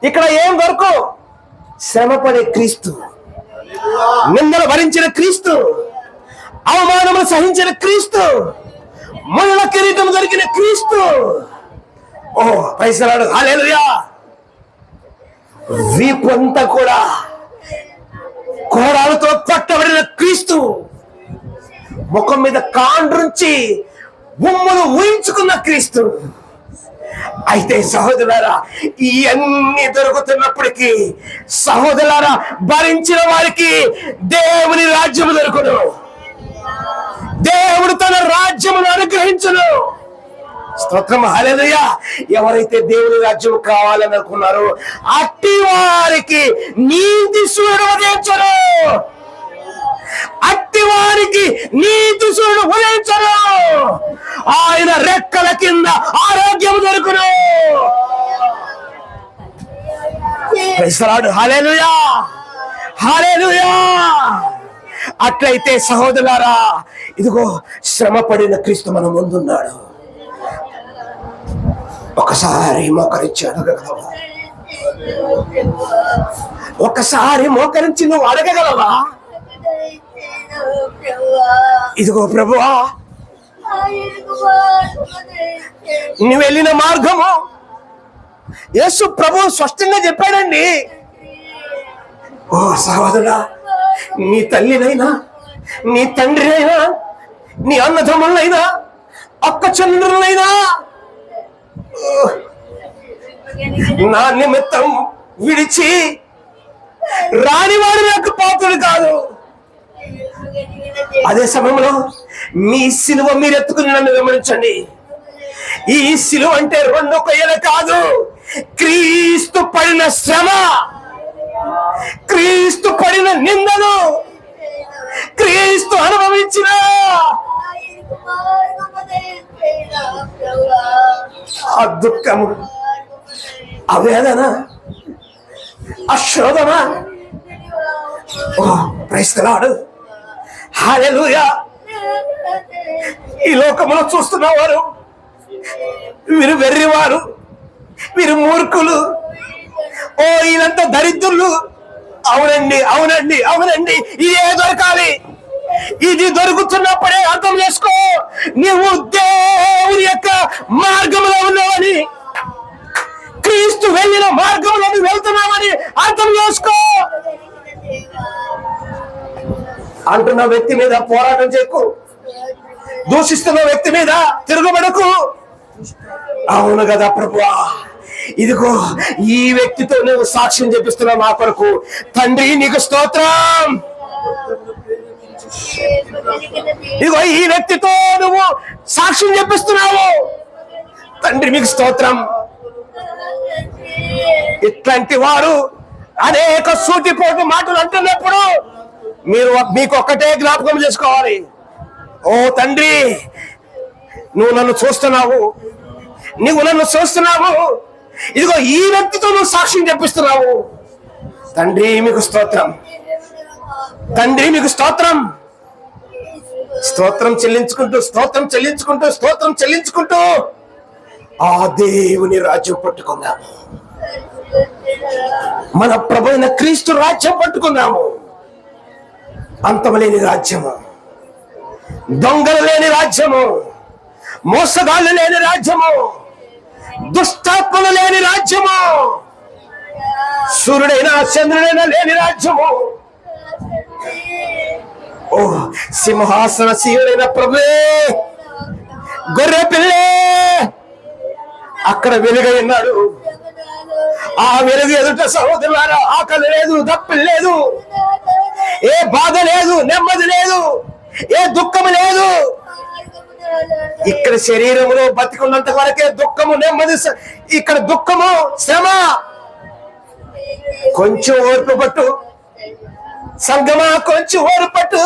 ఇక్కడ ఏం దొరకవు. శ్రమపడే క్రీస్తు, నిందలు భరించిన క్రీస్తు, అవమానములు సహించిన క్రీస్తు, ముళ్ళ కిరీటం దొరికిన క్రీస్తు. ఓ పైసలాడు హల్లెలూయా. వీపు అంతా కూడా కోరాలతో పట్టబడిన క్రీస్తు, ముఖం మీద కాండ్రుంచి బొమ్మలు ఊహించుకున్న క్రీస్తు. అయితే సహోదరులారా, ఇవన్నీ దొరుకుతున్నప్పటికీ సహోదరులారా, భరించిన వారికి దేవుని రాజ్యము దొరుకును, దేవుడు తన రాజ్యమును అనుగ్రహించును. స్తోత్రం హల్లెలూయా. ఎవరైతే దేవుని రాజ్యం కావాలని అనుకున్నారో అట్టి వారికి నీతి సూర్యుడు ఉదయించరు, అట్టి వారికి నీతి సూర్యుడు ఉదయించరు. ఆయన రెక్కల కింద ఆరోగ్యం దొరుకును. హల్లెలూయా, హల్లెలూయా. అట్లయితే సహోదరులారా, ఇదిగో శ్రమ పడిన క్రీస్తు మన ముందున్నాడు. ఒకసారి మోకరించి అడగగలవా? ఒకసారి మోకరించి నువ్వు అడగగలవా? ఇదిగో ప్రభువా, నువ్వు వెళ్ళిన మార్గము యేసు ప్రభు స్పష్టంగా చెప్పాడండి. ఓ సహోదరుడా, నీ తల్లినైనా, నీ తండ్రినైనా, నీ అన్నదమ్ములైనా, అక్క చెల్లెళ్ళైనా నా నిమిత్తం విడిచి రానివాడు నాకు పాత్రుడు కాదు. అదే సమయంలో మీ సిలువ మీరు ఎత్తుకుని నన్ను గమనించండి. ఈ సిలువ అంటే రెండు కొయ్యలు కాదు, క్రీస్తు పడిన శ్రమ, క్రీస్తు పడిన నిందలు, క్రీస్తు అనుభవించిన ఆ దుఃఖము, ఆ వేదన, ఆ శోధన. ఓ ప్రైజ్ ది లార్డ్, హల్లెలూయా. ఈ లోకములో చూస్తున్న వారు, వీరు వెర్రివారు, వీరు మూర్ఖులు, ఓ వీళ్ళంతా దరిద్రులు. అవునండి, అవునండి, అవునండి, ఇదే దొరకాలి. ఇది దొరుకుతున్నప్పుడే అర్థం చేసుకో, నీవు దేవుని యొక్క మార్గంలో ఉన్నావని, క్రీస్తు వెళ్ళిన మార్గంలో నువ్వు వెళ్తున్నావని అర్థం చేసుకో. అంటున్న వ్యక్తి మీద పోరాటం చేయకు, దూషిస్తున్న వ్యక్తి మీద తిరుగుబడకు. అవును కదా ప్రభువా, ఇదిగో ఈ వ్యక్తితో నువ్వు సాక్ష్యం చెప్పిస్తున్నావు నా కొరకు. తండ్రి నీకు స్తోత్రం. ఇదిగో ఈ వ్యక్తితో నువ్వు సాక్ష్యం చెప్పిస్తున్నావు. తండ్రి మీకు స్తోత్రం. ఇట్లాంటి వారు అనేక సూటిపోటు మాటలు అంటున్నప్పుడు మీకు ఒక్కటే జ్ఞాపకం చేసుకోవాలి. ఓ తండ్రి, నువ్వు నన్ను చూస్తున్నావు, నువ్వు నన్ను చూస్తున్నావు. ఇదిగో ఈ వ్యక్తితో నువ్వు సాక్ష్యం చెప్పిస్తున్నావు. తండ్రి మీకు స్తోత్రం, తండ్రి మీకు స్తోత్రం. స్తోత్రం చెల్లించుకుంటూ, స్తోత్రం చెల్లించుకుంటూ, స్తోత్రం చెల్లించుకుంటూ ఆ దేవుని రాజ్యం పట్టుకున్నాము. మన ప్రభు అయిన క్రీస్తు రాజ్యం పట్టుకున్నాము. అంతమలేని రాజ్యము, దొంగలు లేని రాజ్యము, మోసగాళ్ళు లేని రాజ్యము, దుష్టాత్మలు లేని రాజ్యము, సూర్యుడైనా చంద్రుడైనా లేని రాజ్యము. ఓ సింహాసన సీయుడైన ప్రభువే, గొర్రె పిల్లే అక్కడ వెలుగై ఉన్నాడు. ఆ వెలుగు ఎదుట సహోదరులారా, ఆకలి లేదు, దప్పిలి లేదు, ఏ బాధ లేదు, నెమ్మది లేదు, ఏ దుఃఖము లేదు. ఇక్కడ శరీరంలో బతికున్నంత వరకే దుఃఖము, నెమ్మది. ఇక్కడ దుఃఖము, శ్రమ. కొంచెం ఓర్పు పట్టు సంగమా, కొంచెం ఓర్పు పట్టు.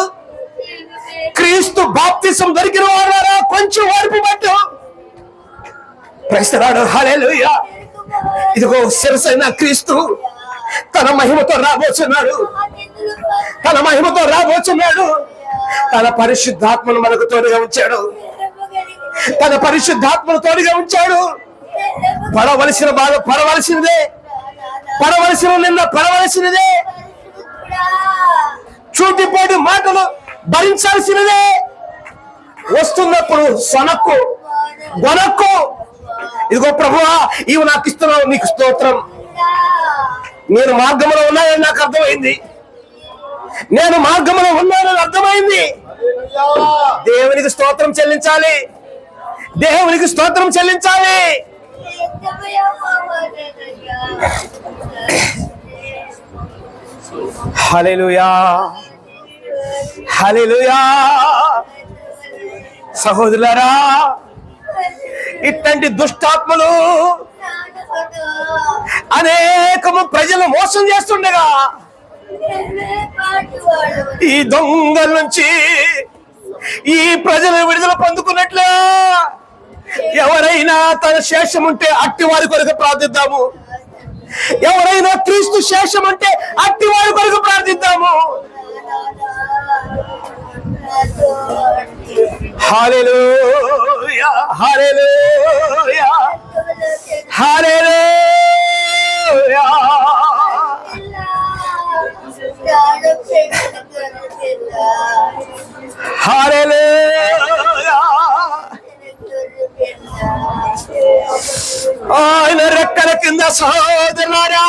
క్రీస్తు బాప్తిసం దొరికిన వారా, కొంచెం ఓర్పు పట్టు. ప్రైజ్ ది లార్డ్, హల్లెలూయా. ఇదిగో శిరసైన క్రీస్తు తన మహిమతో రాబోచున్నాడు. తన మహిమతో రాబోచున్నాడు. తన పరిశుద్ధాత్మను మనకు తోడుగా ఉంచాడు. తన పరిశుద్ధాత్మను తోడుగా ఉంచాడు. పడవలసిన బాధ పడవలసినదే, పడవలసిన నిన్న పడవలసినదే, చూటిపోటి మాటలు భరించాల్సినదే. వస్తున్నప్పుడు సొనక్కు గొనక్కు. ఇదిగో ప్రభువా, ఇవి నాకు ఇస్తున్నావు, నీకు స్తోత్రం. నేను మార్గంలో ఉన్నానని నాకు అర్థమైంది. నేను మార్గంలో ఉన్నానని అర్థమైంది. దేవునికి స్తోత్రం చెల్లించాలి. దేవునికి స్తోత్రం చెల్లించాలి. హల్లెలూయా, హల్లెలూయా. సహోదరులారా, ఇట్లాంటి దుష్టాత్మలు అనేకము ప్రజలు మోసం చేస్తుండగా ఈ దొంగల నుంచి ఈ ప్రజలు విడుదల పొందుకున్నట్లే ఎవరైనా తన శేషం ఉంటే అట్టి వారి కొరకు ప్రార్థిద్దాము. ఎవరైనా క్రీస్తు శేషం అంటే అట్టి వారి కొరకు ప్రార్థిద్దాము. హల్లెలూయా, హల్లెలూయా, హల్లెలూయా. హల్లెలూయా. ఆయన రెక్కల కింద సహోదరులారా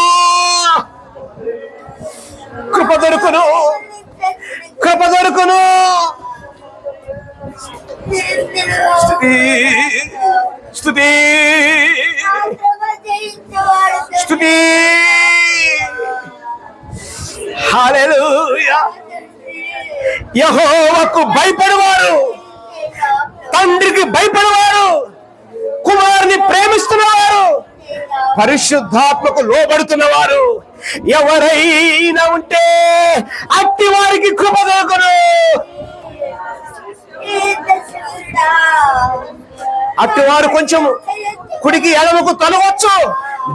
కృప దొరుకును, కృప దొరుకును. స్తుతి, స్తుతి, స్తుతి. హల్లెలూయా. యెహోవాకు భయపడేవారు, తండ్రికి భయపడేవారు, కుమారుని ప్రేమిస్తున్నవారు, పరిశుద్ధాత్మకు లోబడుతున్నవారు ఎవరైనా ఉంటే అట్టి వారికి కృప దొరుకును. అట్టివారు కొంచెం కుడికి ఎడమకు తొలగొచ్చు,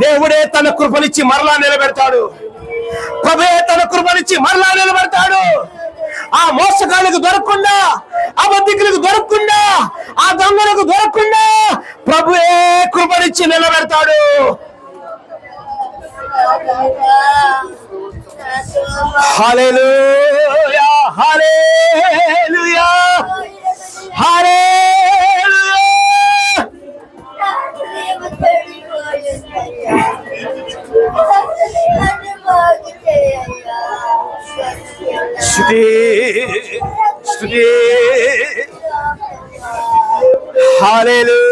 దేవుడే తన కృపనిచ్చి మరలా నిలబెడతాడు. ప్రభువే తన కృపనిచ్చి మరలా నిలబెడతాడు. ఆ మోసగాళ్ళకు దొరకకుండా, అబద్ధికులకు దొరకకుండా, ఆ దొంగలకు దొరకకుండా ప్రభువే కృపనిచ్చి నిలబెడతాడు. హల్లెలూయా, హల్లెలూయా, హల్లెలూయా. స్తుతి, స్తుతి. హల్లెలూయా.